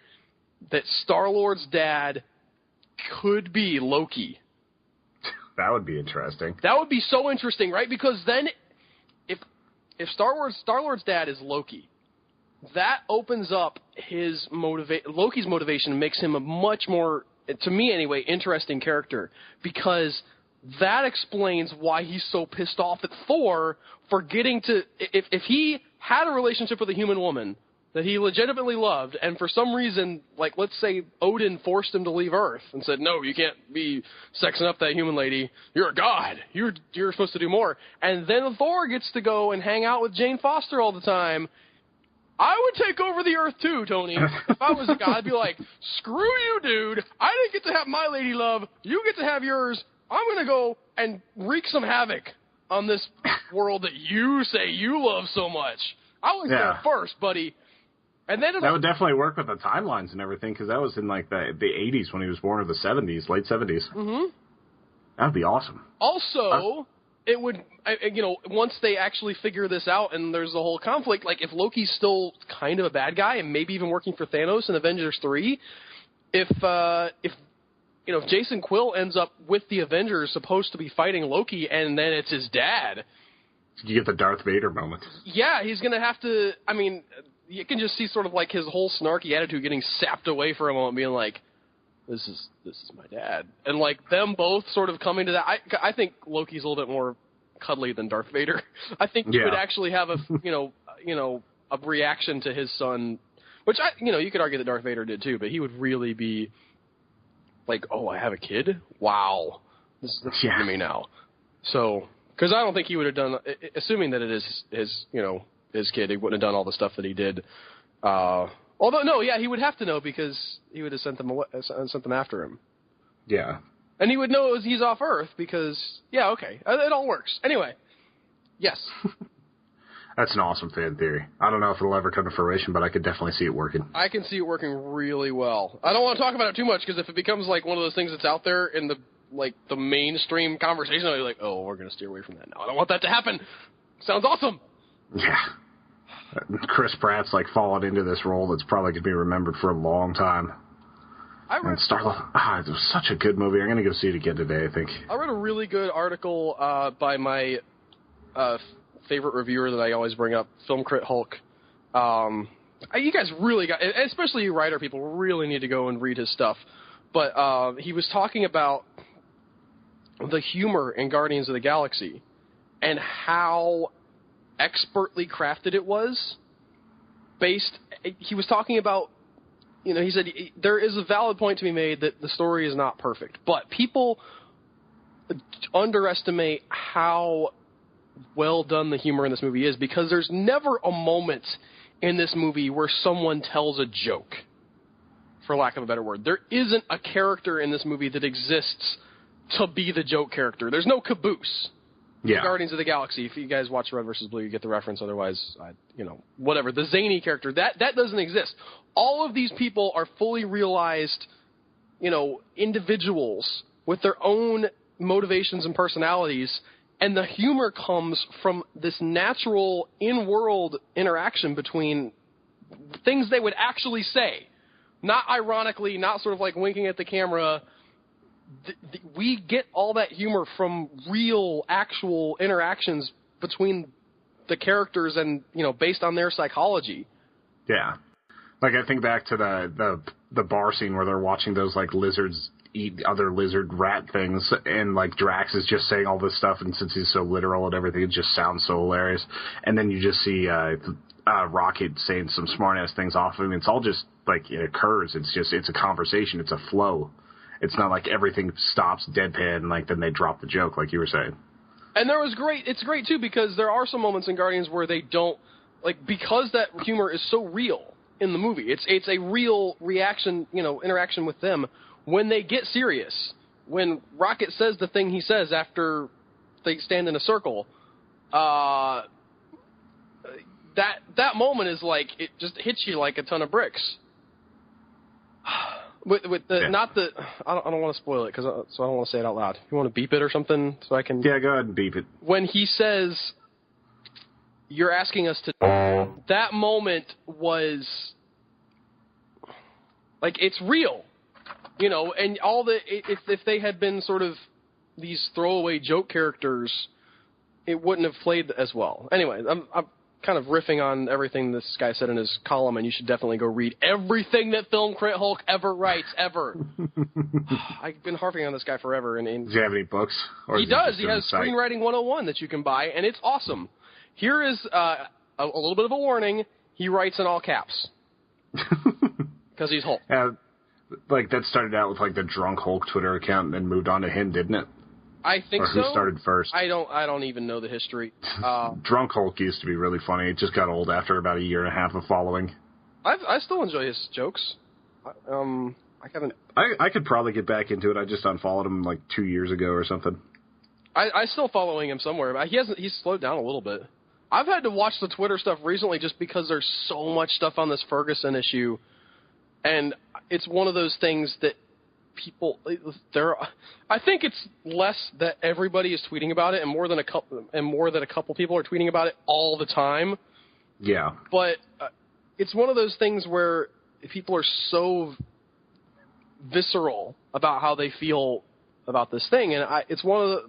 that Star-Lord's dad could be Loki. That would be interesting. That would be so interesting, right? Because then if Star-Lord's dad is Loki, that opens up Loki's motivation and makes him a much more, to me anyway, interesting character, because that explains why he's so pissed off at Thor for getting to, if he had a relationship with a human woman that he legitimately loved, and for some reason, let's say Odin forced him to leave Earth and said, no, you can't be sexing up that human lady, you're a god, you're supposed to do more, and then Thor gets to go and hang out with Jane Foster all the time, I would take over the Earth too, Tony. If I was a guy, I'd be like, screw you, dude. I didn't get to have my lady love. You get to have yours. I'm going to go and wreak some havoc on this world that you say you love so much. I was there first, buddy. And then that would definitely work with the timelines and everything, because that was in the 80s when he was born, or the 70s, late 70s. Mm-hmm. That would be awesome. Also, it would, once they actually figure this out and there's a whole conflict, if Loki's still kind of a bad guy and maybe even working for Thanos in Avengers 3, if Jason Quill ends up with the Avengers supposed to be fighting Loki and then it's his dad. You get the Darth Vader moment. Yeah, he's going to have to, you can just see sort of his whole snarky attitude getting sapped away for a moment, being like, this is my dad. And them both sort of coming to that. I think Loki's a little bit more cuddly than Darth Vader. I think he would actually have a a reaction to his son, which you could argue that Darth Vader did too, but he would really be like, oh, I have a kid? Wow. This is to me now. So, because I don't think he would have done, assuming that it is his kid, he wouldn't have done all the stuff that he did. Although, no, yeah, he would have to know because he would have sent them after him. Yeah. And he would know he's off Earth because, okay, it all works. Anyway, yes. That's an awesome fan theory. I don't know if it'll ever come to fruition, but I could definitely see it working. I can see it working really well. I don't want to talk about it too much because if it becomes one of those things that's out there in the mainstream conversation, I'll be like, oh, we're going to steer away from that now. I don't want that to happen. Sounds awesome. Yeah. Chris Pratt's fallen into this role that's probably going to be remembered for a long time. It was such a good movie. I'm going to go see it again today, I think. I read a really good article by my favorite reviewer that I always bring up, Film Crit Hulk. You guys really especially you writer people, really need to go and read his stuff. But he was talking about the humor in Guardians of the Galaxy and how expertly crafted it was. He was talking about, he said there is a valid point to be made that the story is not perfect, but people underestimate how well done the humor in this movie is because there's never a moment in this movie where someone tells a joke, for lack of a better word. There isn't a character in this movie that exists to be the joke character. There's no caboose. Yeah. Guardians of the Galaxy. If you guys watch Red vs. Blue, you get the reference. Otherwise, whatever. The zany character, that doesn't exist. All of these people are fully realized, individuals with their own motivations and personalities, and the humor comes from this natural in-world interaction between things they would actually say. Not ironically, not sort of winking at the camera. We get all that humor from real, actual interactions between the characters and, based on their psychology. Yeah. I think back to the bar scene where they're watching those, lizards eat other lizard rat things, and like Drax is just saying all this stuff, and since he's so literal and everything, it just sounds so hilarious. And then you just see Rocket saying some smart ass things off of him. It's all just like it occurs. It's a conversation. It's a flow. It's not like everything stops deadpan and like then they drop the joke like you were saying. And it's great too because there are some moments in Guardians where they don't like because that humor is so real in the movie. It's a real reaction, interaction with them when they get serious. When Rocket says the thing he says after they stand in a circle, that moment is like it just hits you like a ton of bricks. With the yeah. Not the I don't want to spoil it so I don't want to say it out loud. You want to beep it or something so I can? Yeah, go ahead and beep it. When he says, "You're asking us to," that moment was like it's real, and all the if they had been sort of these throwaway joke characters, it wouldn't have played as well. Anyway, I'm kind of riffing on everything this guy said in his column, and you should definitely go read everything that Film Crit Hulk ever writes, ever. I've been harping on this guy forever. Does he have any books? He does. He has Screenwriting 101 that you can buy, and it's awesome. Here is a little bit of a warning. He writes in all caps. Because he's Hulk. Like, that started out with, like, the Drunk Hulk Twitter account and then moved on to him, didn't it? I think so. Or who started first? I don't even know the history. Drunk Hulk used to be really funny. It just got old after about a year and a half of following. I still enjoy his jokes. I could probably get back into it. I just unfollowed him like 2 years ago or something. I still following him somewhere, but he's slowed down a little bit. I've had to watch the Twitter stuff recently just because there's so much stuff on this Ferguson issue, and it's one of those things that people I think it's less that everybody is tweeting about it and more that a couple people are tweeting about it all the time. Yeah. But it's one of those things where people are so visceral about how they feel about this thing, and it's one of the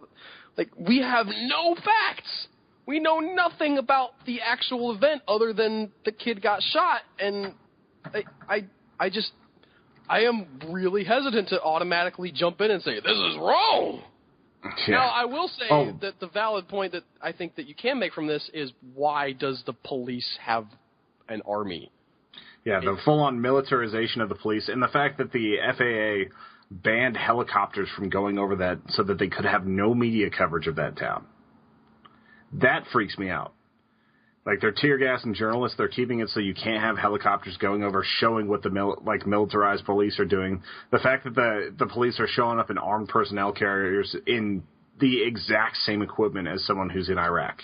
like we have no facts. We know nothing about the actual event other than the kid got shot, and I am really hesitant to automatically jump in and say, this is wrong. Yeah. Now, I will say that the valid point that I think that you can make from this is why does the police have an army? Yeah, the full-on militarization of the police and the fact that the FAA banned helicopters from going over that so that they could have no media coverage of that town. That freaks me out. Like, they're tear gassing journalists. They're keeping it so you can't have helicopters going over showing what the militarized police are doing. The fact that the police are showing up in armed personnel carriers in the exact same equipment as someone who's in Iraq.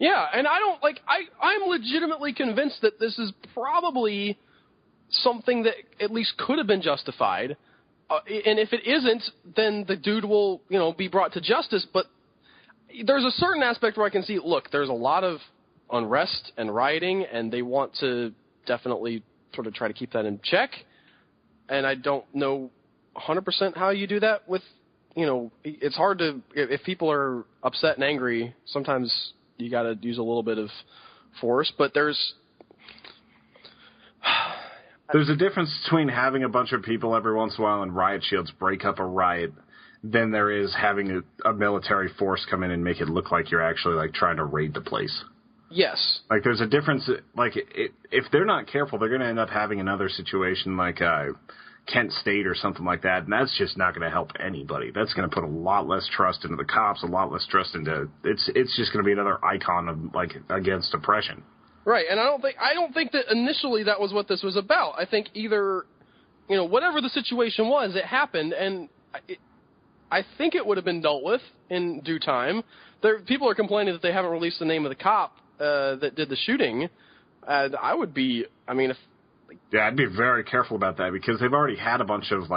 Yeah, and I'm legitimately convinced that this is probably something that at least could have been justified. And if it isn't, then the dude will, be brought to justice. But there's a certain aspect where I can see, look, there's a lot of unrest and rioting, and they want to definitely sort of try to keep that in check. And I don't know 100% how you do that with, it's hard to, if people are upset and angry, sometimes you got to use a little bit of force, but there's a difference between having a bunch of people every once in a while in riot shields break up a riot than there is having a military force come in and make it look like you're actually like trying to raid the place. Yes. Like, there's a difference. Like, if they're not careful, they're going to end up having another situation like Kent State or something like that, and that's just not going to help anybody. That's going to put a lot less trust into the cops, a lot less trust into it's just going to be another icon of like against oppression. Right, and I don't think that initially that was what this was about. I think either, whatever the situation was, it happened, and I think it would have been dealt with in due time. People are complaining that they haven't released the name of the cop that did the shooting. And I would be, yeah, I'd be very careful about that because they've already had a bunch of,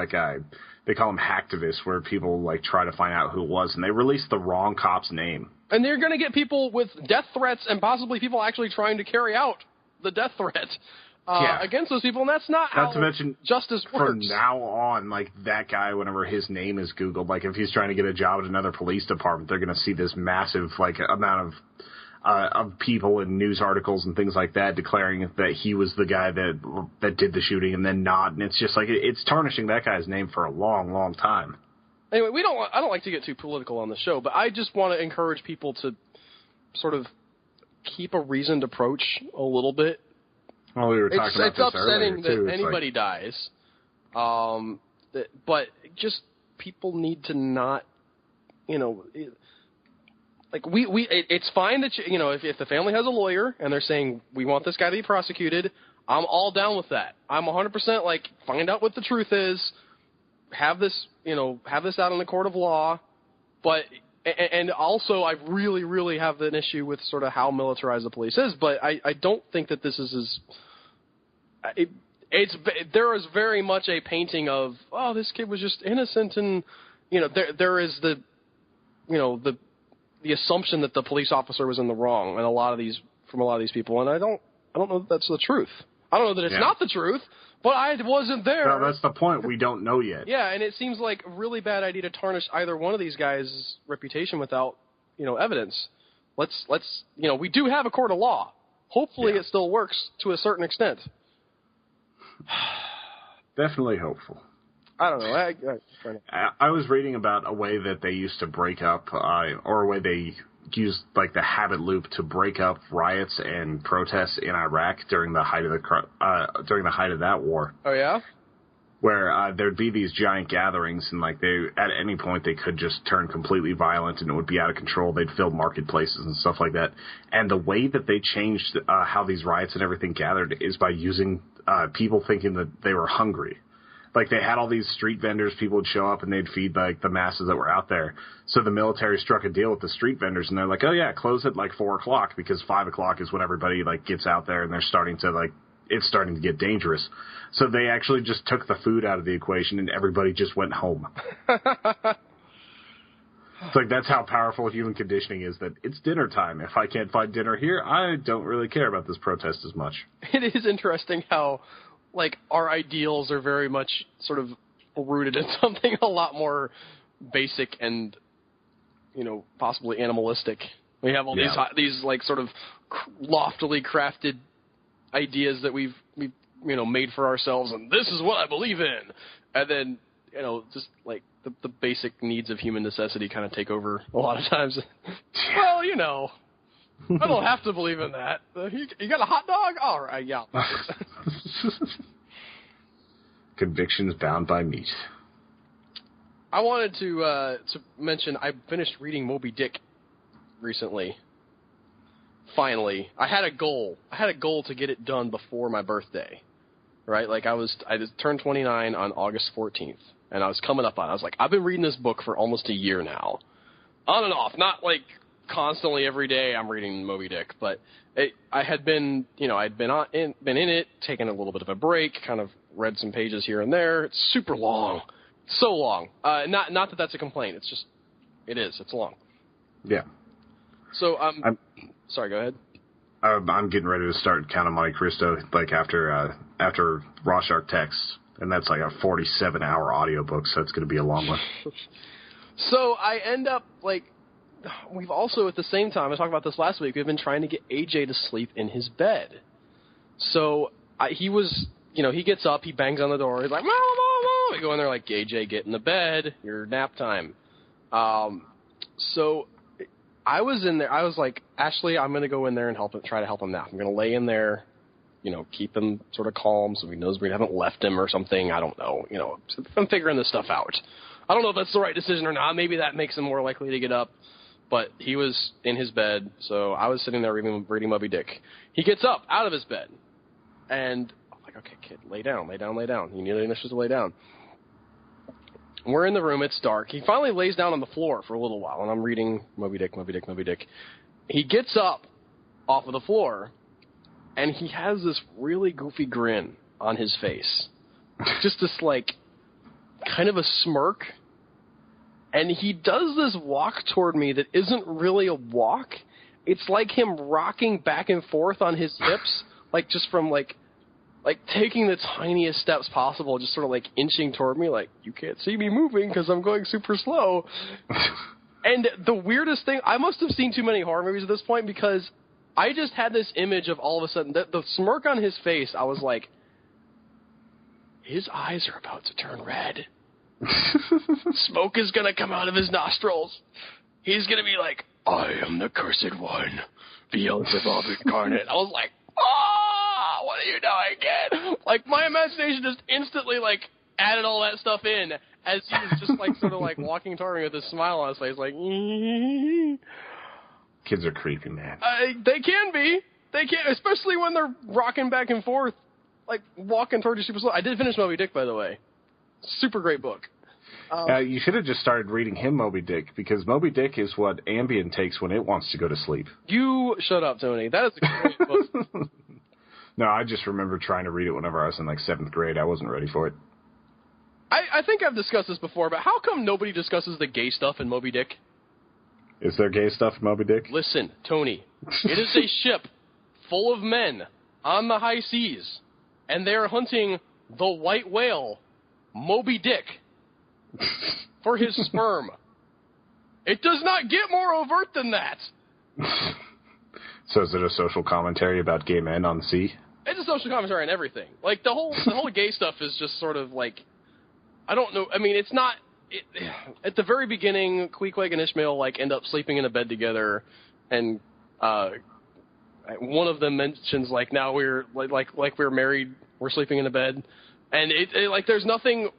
they call them hacktivists, where people, try to find out who it was, and they released the wrong cop's name. And they're going to get people with death threats and possibly people actually trying to carry out the death threat against those people, and that's not how justice works. From now on, that guy, whenever his name is Googled, if he's trying to get a job at another police department, they're going to see this massive, amount of of people in news articles and things like that declaring that he was the guy that did the shooting and then not. And it's just like, it's tarnishing that guy's name for a long, long time. Anyway, I don't like to get too political on the show, but I just want to encourage people to sort of keep a reasoned approach a little bit. Well, we were talking about this earlier, too. It's upsetting that anybody dies. But just people need to not, it's fine that, if the family has a lawyer and they're saying, we want this guy to be prosecuted, I'm all down with that. I'm 100% like, find out what the truth is, have this out in the court of law, and also I really, really have an issue with sort of how militarized the police is, but I don't think that this is there is very much a painting of, oh, this kid was just innocent, and, there is the assumption that the police officer was in the wrong, and from a lot of these people, and I don't know that that's the truth. I don't know that it's not the truth, but I wasn't there. No, that's the point. We don't know yet. Yeah, and it seems like a really bad idea to tarnish either one of these guys' reputation without, evidence. Let's we do have a court of law. Hopefully it still works to a certain extent. Definitely hopeful. I don't know. I was reading about a way that they used to break up, or a way they used like the habit loop to break up riots and protests in Iraq during the height of that war. Oh yeah. Where there'd be these giant gatherings, and like at any point they could just turn completely violent, and it would be out of control. They'd fill marketplaces and stuff like that. And the way that they changed how these riots and everything gathered is by using people thinking that they were hungry. Like, they had all these street vendors, people would show up and they'd feed, like, the masses that were out there. So the military struck a deal with the street vendors, and they're like, oh, yeah, close at, like, 4 o'clock, because 5 o'clock is when everybody, like, gets out there, and they're starting to, like, it's starting to get dangerous. So they actually just took the food out of the equation, and everybody just went home. It's like, that's how powerful human conditioning is, that it's dinner time. If I can't find dinner here, I don't really care about this protest as much. It is interesting how, like, our ideals are very much sort of rooted in something a lot more basic and, possibly animalistic. We have all these like, sort of loftily crafted ideas that we've made for ourselves, and this is what I believe in. And then, just, like, the basic needs of human necessity kind of take over a lot of times. Well, I don't have to believe in that. You got a hot dog? All right, yeah. Convictions bound by meat. I wanted to mention I finished reading Moby Dick recently. Finally, I had a goal. To get it done before my birthday, right? Like I just turned 29 on August 14th, and I was coming up on it. I was like, I've been reading this book for almost a year now, on and off, not like constantly every day I'm reading Moby Dick, but I had been, I'd been in it, taking a little bit of a break, kind of read some pages here and there. It's super long, so long. Not that that's a complaint. It's just, it's long. Yeah. So sorry, go ahead. I'm getting ready to start Count of Monte Cristo, like after Rorschach Text, and that's like a 47-hour audiobook, so it's going to be a long one. So I end up like. We've also, at the same time, I talked about this last week, we've been trying to get AJ to sleep in his bed. So he was, he gets up, he bangs on the door, he's like, Mom, Mom, Mom. I go in there like, AJ, get in the bed, your nap time. So I was in there, I was like, Ashley, I'm going to go in there and try to help him nap. I'm going to lay in there, keep him sort of calm so he knows we haven't left him or something. I don't know. I'm figuring this stuff out. I don't know if that's the right decision or not. Maybe that makes him more likely to get up. But he was in his bed, so I was sitting there reading Moby Dick. He gets up out of his bed, and I'm like, okay, kid, lay down. You need to lay down. We're in the room. It's dark. He finally lays down on the floor for a little while, and I'm reading Moby Dick. He gets up off of the floor, and he has this really goofy grin on his face. Just this, like, kind of a smirk. And he does this walk toward me that isn't really a walk. It's like him rocking back and forth on his hips, like just from like taking the tiniest steps possible, just sort of like inching toward me, like, you can't see me moving because I'm going super slow. And the weirdest thing, I must have seen too many horror movies at this point because I just had this image of all of a sudden, the smirk on his face, I was like, his eyes are about to turn red. Smoke is going to come out of his nostrils. He's going to be like, I am the cursed one, Beelzebub incarnate. I was like, oh, what are you doing, kid? Like, my imagination just instantly, like, added all that stuff in as he was just, like, sort of, like, walking toward me with a smile on his face, like, Kids are creepy, man. They can be. They can, especially when they're rocking back and forth, like, walking toward you super slow. I did finish Moby Dick, by the way. Super great book. You should have just started reading him Moby Dick, because Moby Dick is what Ambien takes when it wants to go to sleep. You shut up, Tony. That is a great book. No, I just remember trying to read it whenever I was in, like, 7th grade. I wasn't ready for it. I think I've discussed this before, but how come nobody discusses the gay stuff in Moby Dick? Is there gay stuff in Moby Dick? Listen, Tony. It is a ship full of men on the high seas, and they are hunting the white whale, Moby Dick, for his sperm. It does not get more overt than that. So is it a social commentary about gay men on the sea? It's a social commentary on everything. Like, the whole gay stuff is just sort of like, I don't know. I mean, it's not. At the very beginning, Queequeg and Ishmael like end up sleeping in a bed together, and one of them mentions like, now we're like we're married, we're sleeping in a bed, and it like there's nothing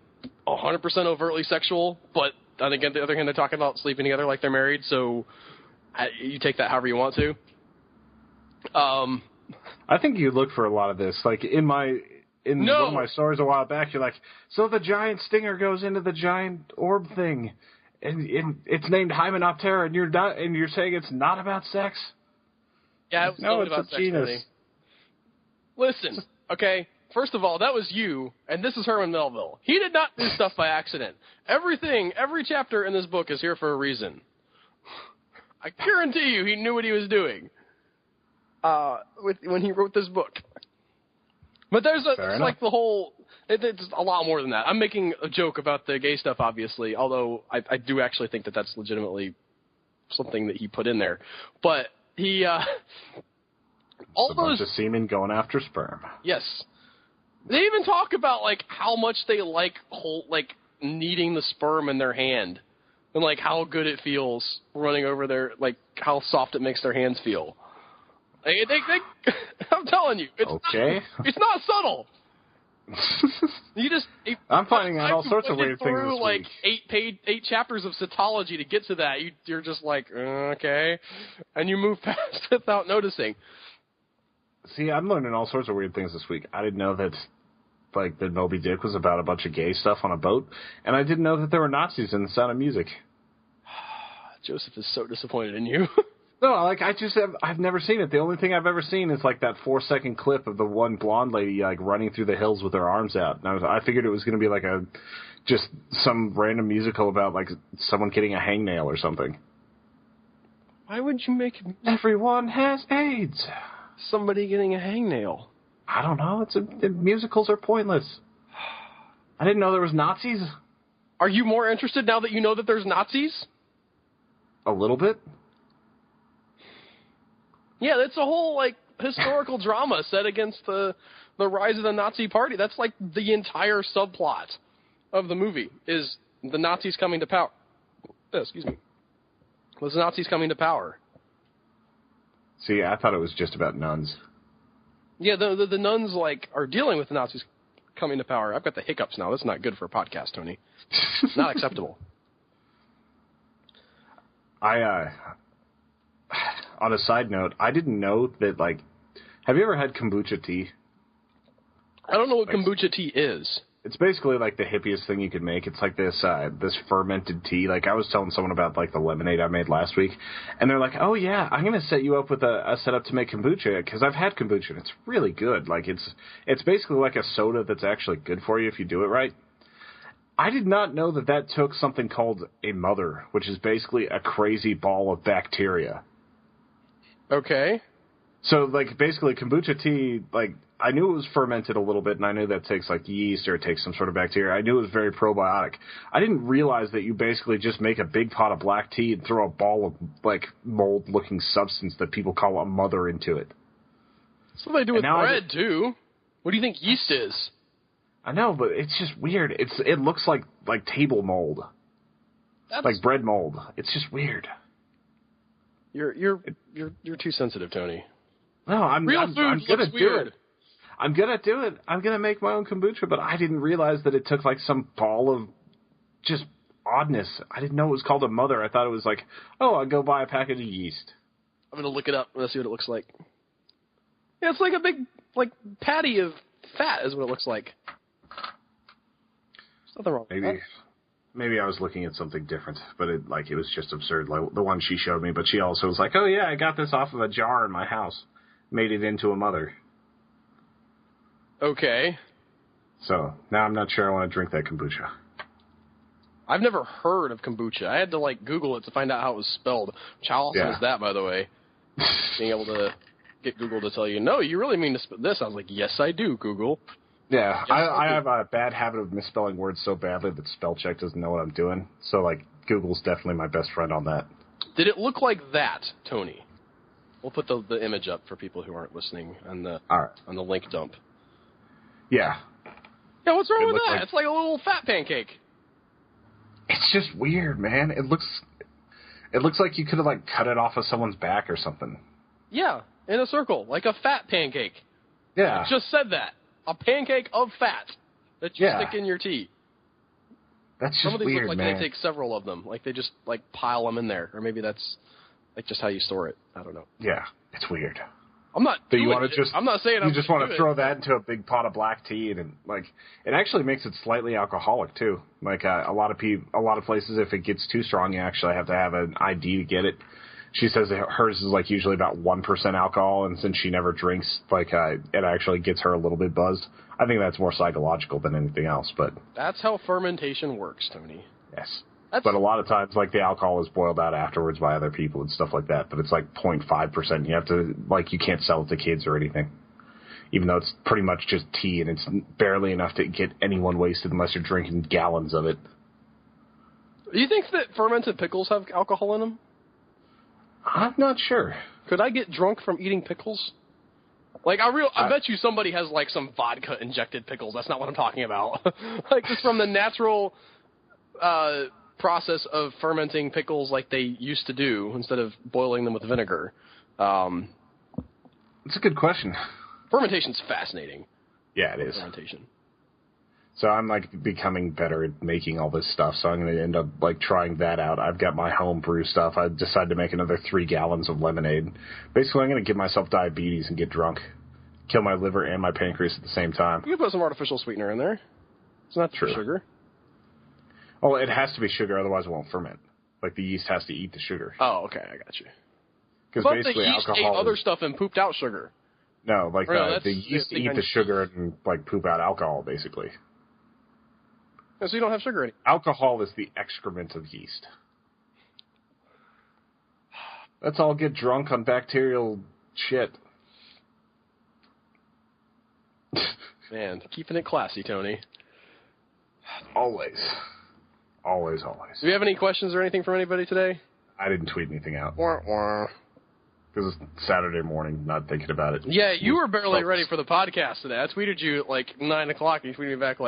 100% overtly sexual, but then again, the other hand, they're talking about sleeping together like they're married, so you take that however you want to. I think you look for a lot of this, like in one of my stories a while back, you're like, so the giant stinger goes into the giant orb thing, and it's named Hymenoptera, and you're saying it's not about sex? Yeah, it was no, it's about a sex. genus. Listen, okay. First of all, that was you, and this is Herman Melville. He did not do stuff by accident. Every chapter in this book is here for a reason. I guarantee you, he knew what he was doing when he wrote this book. But there's like the whole. It's a lot more than that. I'm making a joke about the gay stuff, obviously, although I do actually think that that's legitimately something that he put in there. But he all a bunch of semen going after sperm. Yes, they even talk about like how much they like kneading the sperm in their hand, and like how good it feels running over their, like how soft it makes their hands feel. I'm telling you, it's not subtle. I'm finding out all sorts of weird things this like week. 8 chapters of cytology to get to that. You're just like, okay, and you move past without noticing. See, I'm learning all sorts of weird things this week. I didn't know that Moby Dick was about a bunch of gay stuff on a boat, and I didn't know that there were Nazis in The Sound of Music. Joseph is so disappointed in you. No, I've never seen it. The only thing I've ever seen is like that 4-second clip of the one blonde lady like running through the hills with her arms out. And I figured it was going to be like just some random musical about like someone getting a hangnail or something. Why would you make Everyone has AIDS? Somebody getting a hangnail? I don't know. Musicals are pointless. I didn't know there was Nazis. Are you more interested now that you know that there's Nazis? A little bit. Yeah, that's a whole, like, historical drama set against the rise of the Nazi party. That's, like, the entire subplot of the movie is the Nazis coming to power. Excuse me. Was the Nazis coming to power. See, I thought it was just about nuns. Yeah, the nuns, like, are dealing with the Nazis coming to power. I've got the hiccups now. That's not good for a podcast, Tony. It's not acceptable. On a side note, I didn't know that, like, have you ever had kombucha tea? I don't know what kombucha tea is. It's basically like the hippiest thing you could make. It's like this fermented tea. Like, I was telling someone about, like, the lemonade I made last week, and they're like, oh, yeah, I'm going to set you up with a setup to make kombucha, because I've had kombucha, and it's really good. Like, it's basically like a soda that's actually good for you if you do it right. I did not know that took something called a mother, which is basically a crazy ball of bacteria. Okay. So, like, basically, kombucha tea, like, I knew it was fermented a little bit, and I knew that takes, like, yeast or it takes some sort of bacteria. I knew it was very probiotic. I didn't realize that you basically just make a big pot of black tea and throw a ball of, like, mold-looking substance that people call a mother into it. That's what they do with bread, too. What do you think yeast is? I know, but it's just weird. It looks like table mold. Like bread mold. It's just weird. You're too sensitive, Tony. No, I'm gonna do it. I'm gonna do it. I'm gonna make my own kombucha, but I didn't realize that it took like some ball of just oddness. I didn't know it was called a mother. I thought it was like, oh, I'll go buy a package of yeast. I'm gonna look it up. Let's see what it looks like. Yeah, it's like a big patty of fat is what it looks like. There's nothing wrong with that. Maybe I was looking at something different, but it was just absurd, like the one she showed me. But she also was like, oh yeah, I got this off of a jar in my house. Made it into a mother. Okay. So, now I'm not sure I want to drink that kombucha. I've never heard of kombucha. I had to, Google it to find out how it was spelled. How awesome is that, by the way? Being able to get Google to tell you, no, you really mean to spell this. I was like, yes, I do, Google. Yeah, yes, I have a bad habit of misspelling words so badly that spell check doesn't know what I'm doing. So, Google's definitely my best friend on that. Did it look like that, Tony? We'll put the image up for people who aren't listening on the link dump. Yeah. Yeah, what's wrong with that? It's like a little fat pancake. It's just weird, man. It looks like you could have cut it off of someone's back or something. Yeah, in a circle, like a fat pancake. Yeah. I just said that. A pancake of fat that you stick in your tea. That's just Some of these weird, look like man. they take several of them. Like they just pile them in there, or maybe that's just how you store it. I don't know. Yeah, it's weird. I'm not. So you want to I'm not saying. You just want to throw that into a big pot of black tea, and it actually makes it slightly alcoholic too. A lot of places, if it gets too strong, you actually have to have an ID to get it. She says that hers is usually about 1% alcohol, and since she never drinks, it actually gets her a little bit buzzed. I think that's more psychological than anything else, but that's how fermentation works, Tony. Yes. But a lot of times, the alcohol is boiled out afterwards by other people and stuff like that. But it's 0.5%. You have to, you can't sell it to kids or anything. Even though it's pretty much just tea and it's barely enough to get anyone wasted unless you're drinking gallons of it. Do you think that fermented pickles have alcohol in them? I'm not sure. Could I get drunk from eating pickles? I bet you somebody has, some vodka-injected pickles. That's not what I'm talking about. Just from the natural process of fermenting pickles like they used to do instead of boiling them with vinegar. That's a good question. Fermentation's fascinating. Yeah, it is. Fermentation. So I'm becoming better at making all this stuff, so I'm going to end up trying that out. I've got my home brew stuff. I decided to make another 3 gallons of lemonade. Basically, I'm going to give myself diabetes and get drunk. Kill my liver and my pancreas at the same time. You can put some artificial sweetener in there. It's not true. Sugar. Oh, it has to be sugar, otherwise it won't ferment. The yeast has to eat the sugar. Oh, okay, I got you. Because basically the yeast alcohol ate other stuff and pooped out sugar. No, the yeast eat the sugar and poop out alcohol, basically. So you don't have sugar anymore. Alcohol is the excrement of yeast. Let's all get drunk on bacterial shit. Man, keeping it classy, Tony. Always. Always. Do you have any questions or anything from anybody today? I didn't tweet anything out. Wah, wah. Because it's Saturday morning, not thinking about it. Yeah, you were barely ready for the podcast today. I tweeted you at 9 o'clock, and you tweeted me back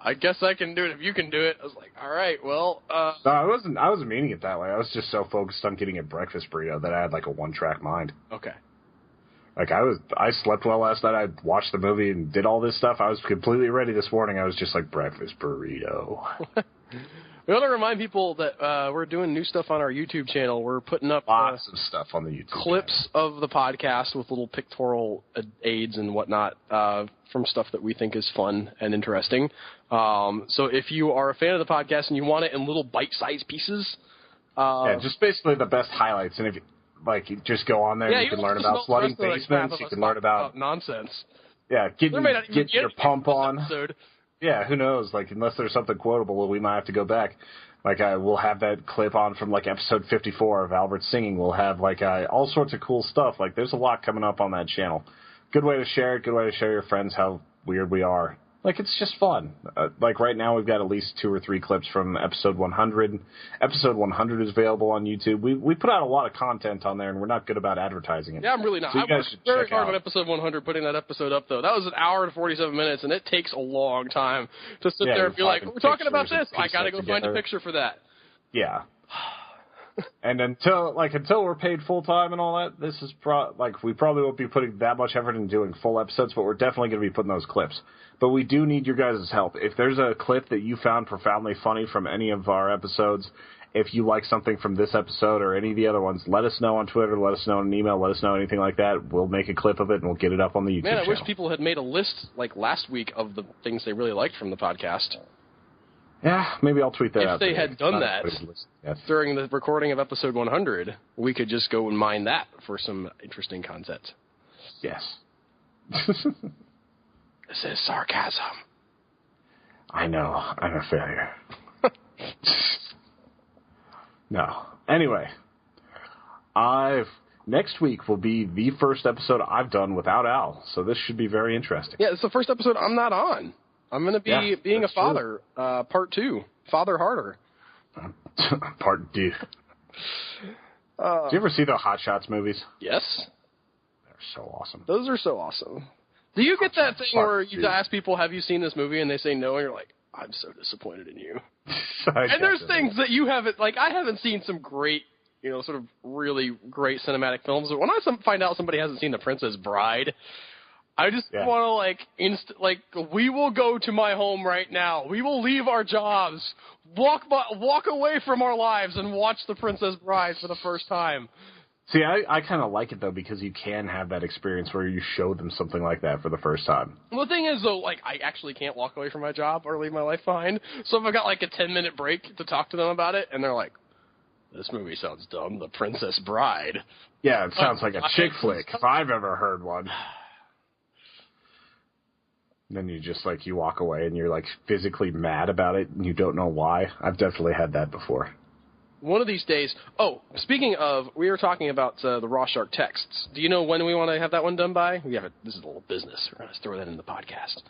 I guess I can do it if you can do it. I was like, all right, well. No, I wasn't meaning it that way. I was just so focused on getting a breakfast burrito that I had a one-track mind. Okay. I slept well last night. I watched the movie and did all this stuff. I was completely ready this morning. I was just breakfast burrito. We want to remind people that we're doing new stuff on our YouTube channel. We're putting up lots of stuff on the YouTube clips channel of the podcast with little pictorial aids and whatnot from stuff that we think is fun and interesting. So if you are a fan of the podcast and you want it in little bite-sized pieces, just basically the best highlights. And if you just go on there, you can learn about flooding basements. You can learn about nonsense. Yeah, get your pump on. Episode. Yeah, who knows? Unless there's something quotable, we might have to go back. Like, we'll have that clip on from, like, episode 54 of Albert singing. We'll have, like, all sorts of cool stuff. Like, there's a lot coming up on that channel. Good way to share it. Good way to show your friends how weird we are. Like, it's just fun. Like, right now we've got at least 2 or 3 clips from episode 100. Episode 100 is available on YouTube. We put out a lot of content on there, and we're not good about advertising it. Yeah, I'm really not. So I worked very hard on episode 100, putting that episode up, though. That was an hour and 47 minutes, and it takes a long time to sit there and be like, we're talking about this. I got to go find a picture for that. Yeah. And until we're paid full time and all that, this is we probably won't be putting that much effort into doing full episodes, but we're definitely going to be putting those clips. But we do need your guys' help. If there's a clip that you found profoundly funny from any of our episodes, if you like something from this episode or any of the other ones, let us know on Twitter, let us know in an email, let us know anything like that. We'll make a clip of it and we'll get it up on the YouTube channel. Man, I wish people had made a list like last week of the things they really liked from the podcast. Yeah, maybe I'll tweet that out. If they had done that during the recording of episode 100, we could just go and mine that for some interesting content. Yes. This is sarcasm. I know. I'm a failure. No. Anyway, next week will be the first episode I've done without Al, so this should be very interesting. Yeah, it's the first episode I'm not on. I'm going to be being a father, part 2, Father Harder. Part 2. Did you ever see the Hot Shots movies? Yes. They're so awesome. Those are so awesome. Do you get that thing where you ask people, have you seen this movie, and they say no, and you're like, I'm so disappointed in you. And there's things that you haven't, like, I haven't seen some great, sort of really great cinematic films, but when I find out somebody hasn't seen The Princess Bride, I just want to, we will go to my home right now. We will leave our jobs, walk away from our lives, and watch The Princess Bride for the first time. See, I kind of like it, though, because you can have that experience where you show them something like that for the first time. Well, the thing is, though, I actually can't walk away from my job or leave my life behind. So if I got, a 10-minute break to talk to them about it, and they're like, this movie sounds dumb, The Princess Bride. Yeah, it sounds like a chick flick, if I've ever heard one. Then you just, you walk away and you're, physically mad about it and you don't know why. I've definitely had that before. One of these days... Oh, speaking of, we were talking about the Raw Shark texts. Do you know when we want to have that one done by? This is a little business. We're going to throw that in the podcast.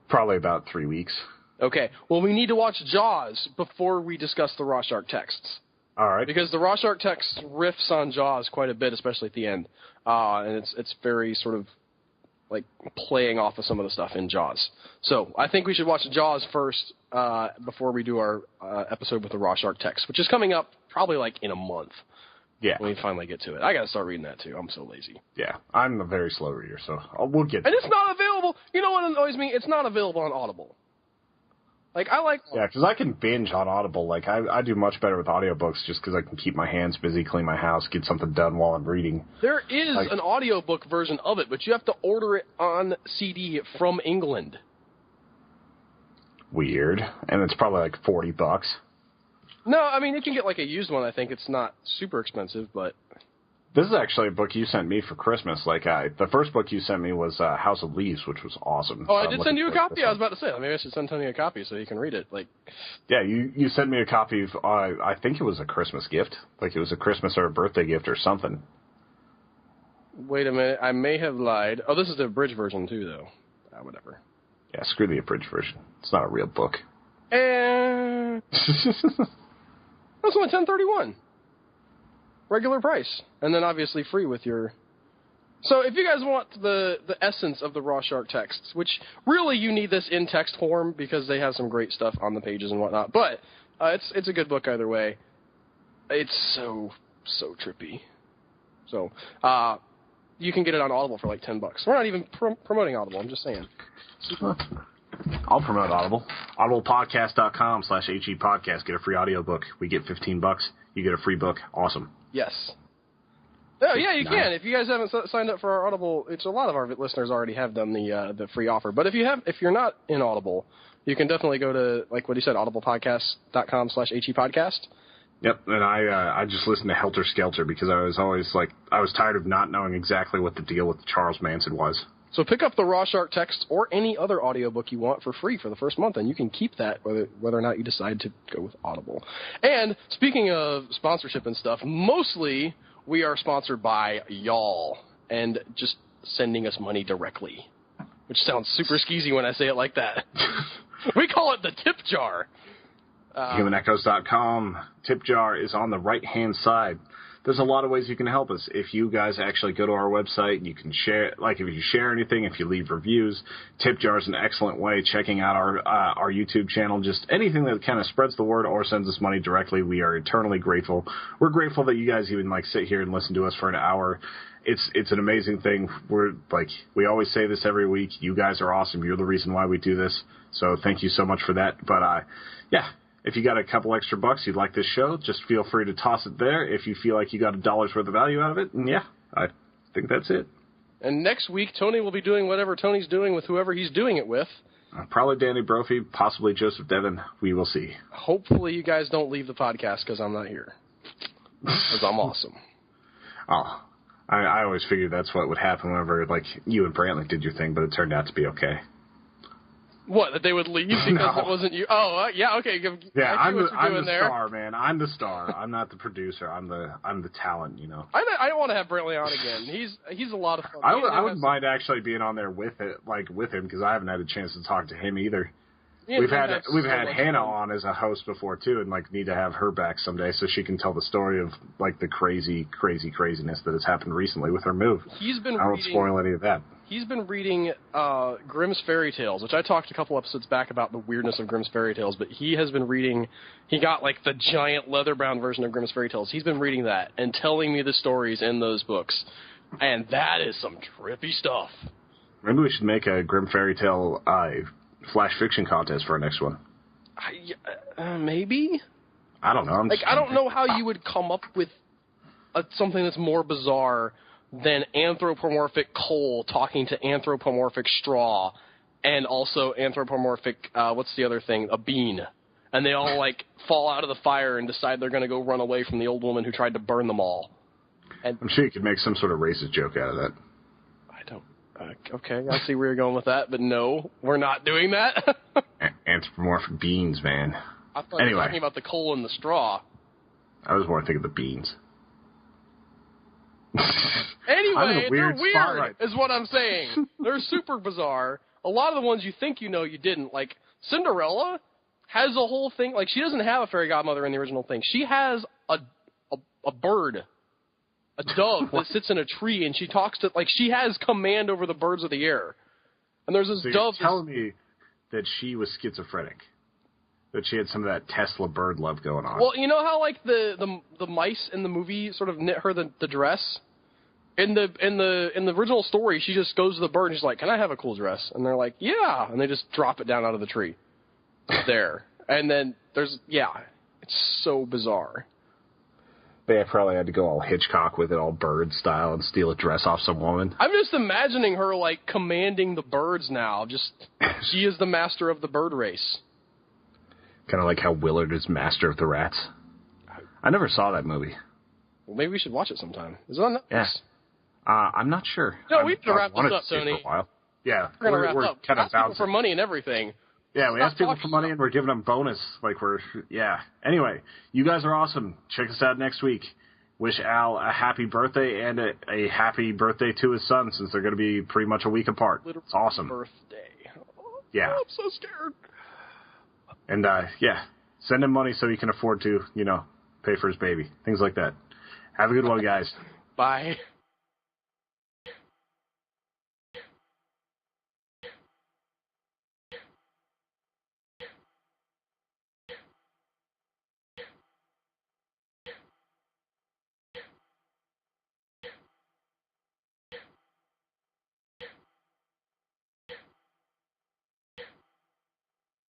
Probably about 3 weeks. Okay. Well, we need to watch Jaws before we discuss the Raw Shark texts. All right. Because the Raw Shark text riffs on Jaws quite a bit, especially at the end. And it's very sort of playing off of some of the stuff in Jaws. So I think we should watch Jaws first before we do our episode with the Raw Shark text, which is coming up probably in a month. Yeah. When we finally get to it. I got to start reading that too. I'm so lazy. Yeah. I'm a very slow reader, so we'll get And it's not available. You know what annoys me? It's not available on Audible. Yeah, because I can binge on Audible. I do much better with audiobooks just because I can keep my hands busy, clean my house, get something done while I'm reading. There is an audiobook version of it, but you have to order it on CD from England. Weird. And it's probably $40. No, I mean, you can get a used one, I think. It's not super expensive, but... This is actually a book you sent me for Christmas. The first book you sent me was House of Leaves, which was awesome. Oh, I did send you a copy? I was about to say, maybe I should send Tony a copy so you can read it. Yeah, you sent me a copy of, I think it was a Christmas gift. It was a Christmas or a birthday gift or something. Wait a minute, I may have lied. Oh, this is the abridged version too, though. Whatever. Yeah, screw the abridged version. It's not a real book. That's only $10.31. Regular price. And then obviously free with your... So if you guys want the essence of the Raw Shark texts, which really you need this in text form because they have some great stuff on the pages and whatnot, but it's a good book either way. It's so trippy. So you can get it on Audible for $10. We're not even promoting Audible, I'm just saying. I'll promote Audible. audiblepodcast.com/HE podcast. Get a free audiobook. We get $15. You get a free book. Awesome. Yes. Oh, yeah, you can. If you guys haven't signed up for our Audible, a lot of our listeners already have done the free offer. But if you're not in Audible, you can definitely go to, what he said, audiblepodcast.com/HE podcast. Yep, and I just listened to Helter Skelter because I was always I was tired of not knowing exactly what the deal with Charles Manson was. So pick up the Raw Shark text or any other audiobook you want for free for the first month, and you can keep that whether or not you decide to go with Audible. And speaking of sponsorship and stuff, mostly we are sponsored by y'all and just sending us money directly, which sounds super skeezy when I say it like that. We call it the tip jar. HumanEchoes.com. Tip jar is on the right-hand side. There's a lot of ways you can help us. If you guys actually go to our website, you can share, like if you share anything, if you leave reviews, tip jar is an excellent way. Checking out our YouTube channel, just anything that kind of spreads the word or sends us money directly, we are eternally grateful. We're grateful that you guys even like sit here and listen to us for an hour. It's an amazing thing. We always say this every week. You guys are awesome. You're the reason why we do this. So thank you so much for that. But yeah. If you got a couple extra bucks, you'd like this show, just feel free to toss it there. If you feel like you got $1 worth of value out of it, and yeah, I think that's it. And next week, Tony will be doing whatever Tony's doing with whoever he's doing it with. Probably Danny Brophy, possibly Joseph Devon. We will see. Hopefully you guys don't leave the podcast because I'm not here. Because I'm awesome. Oh, I always figured that's what would happen whenever you and Brantley did your thing, but it turned out to be okay. What, that they would leave because it wasn't you? Oh, yeah, okay. Yeah, I'm the there. star, man. I'm the star. I'm not the producer. I'm the talent, you know. I don't want to have Brantley on again. He's a lot of fun. I wouldn't mind actually being on there with him because I haven't had a chance to talk to him either. Yeah, we've had Hannah on as a host before too, and need to have her back someday so she can tell the story of the craziness that has happened recently with her move. I won't spoil any of that. He's been reading Grimm's Fairy Tales, which I talked a couple episodes back about the weirdness of Grimm's Fairy Tales, but he has been reading, he got the giant leather-bound version of Grimm's Fairy Tales. He's been reading that and telling me the stories in those books, and that is some trippy stuff. Maybe we should make a Grimm Fairy Tale flash fiction contest for our next one. Maybe? I don't know. I don't know how you would come up with something that's more bizarre than anthropomorphic coal talking to anthropomorphic straw, and also anthropomorphic, what's the other thing? A bean. And they all, fall out of the fire and decide they're going to go run away from the old woman who tried to burn them all. And I'm sure you could make some sort of racist joke out of that. I don't. Okay, I see where you're going with that, but no, we're not doing that. Anthropomorphic beans, man. I thought you were talking about the coal and the straw. I was more thinking of the beans. Anyway, they're weird, is what I'm saying. They're super bizarre. A lot of the ones you think you know you didn't. Like, Cinderella has a whole thing. She doesn't have a fairy godmother in the original thing. She has a bird, a dove that sits in a tree, and she talks to, she has command over the birds of the air. And there's this dove. You're telling me that she was schizophrenic? That she had some of that Tesla bird love going on? Well, you know how, the mice in the movie sort of knit her the dress? In the original story, she just goes to the bird and she's like, "Can I have a cool dress?" And they're like, "Yeah." And they just drop it down out of the tree. There. And then it's so bizarre. They probably had to go all Hitchcock with it, all bird style, and steal a dress off some woman. I'm just imagining her, commanding the birds now. She is the master of the bird race. Kind of like how Willard is master of the rats. I never saw that movie. Well, maybe we should watch it sometime. Is it on Netflix? Yeah. I'm not sure. No, we have to wrap this up, Tony. For a while. Yeah, we're going to wrap up. Kind of ask people for money and everything. Yeah, we ask people for money and we're giving them bonus. Anyway, you guys are awesome. Check us out next week. Wish Al a happy birthday and a happy birthday to his son, since they're going to be pretty much a week apart. It's awesome. Birthday. Yeah. I'm so scared. And, send him money so he can afford to, pay for his baby. Things like that. Have a good one, guys. Bye.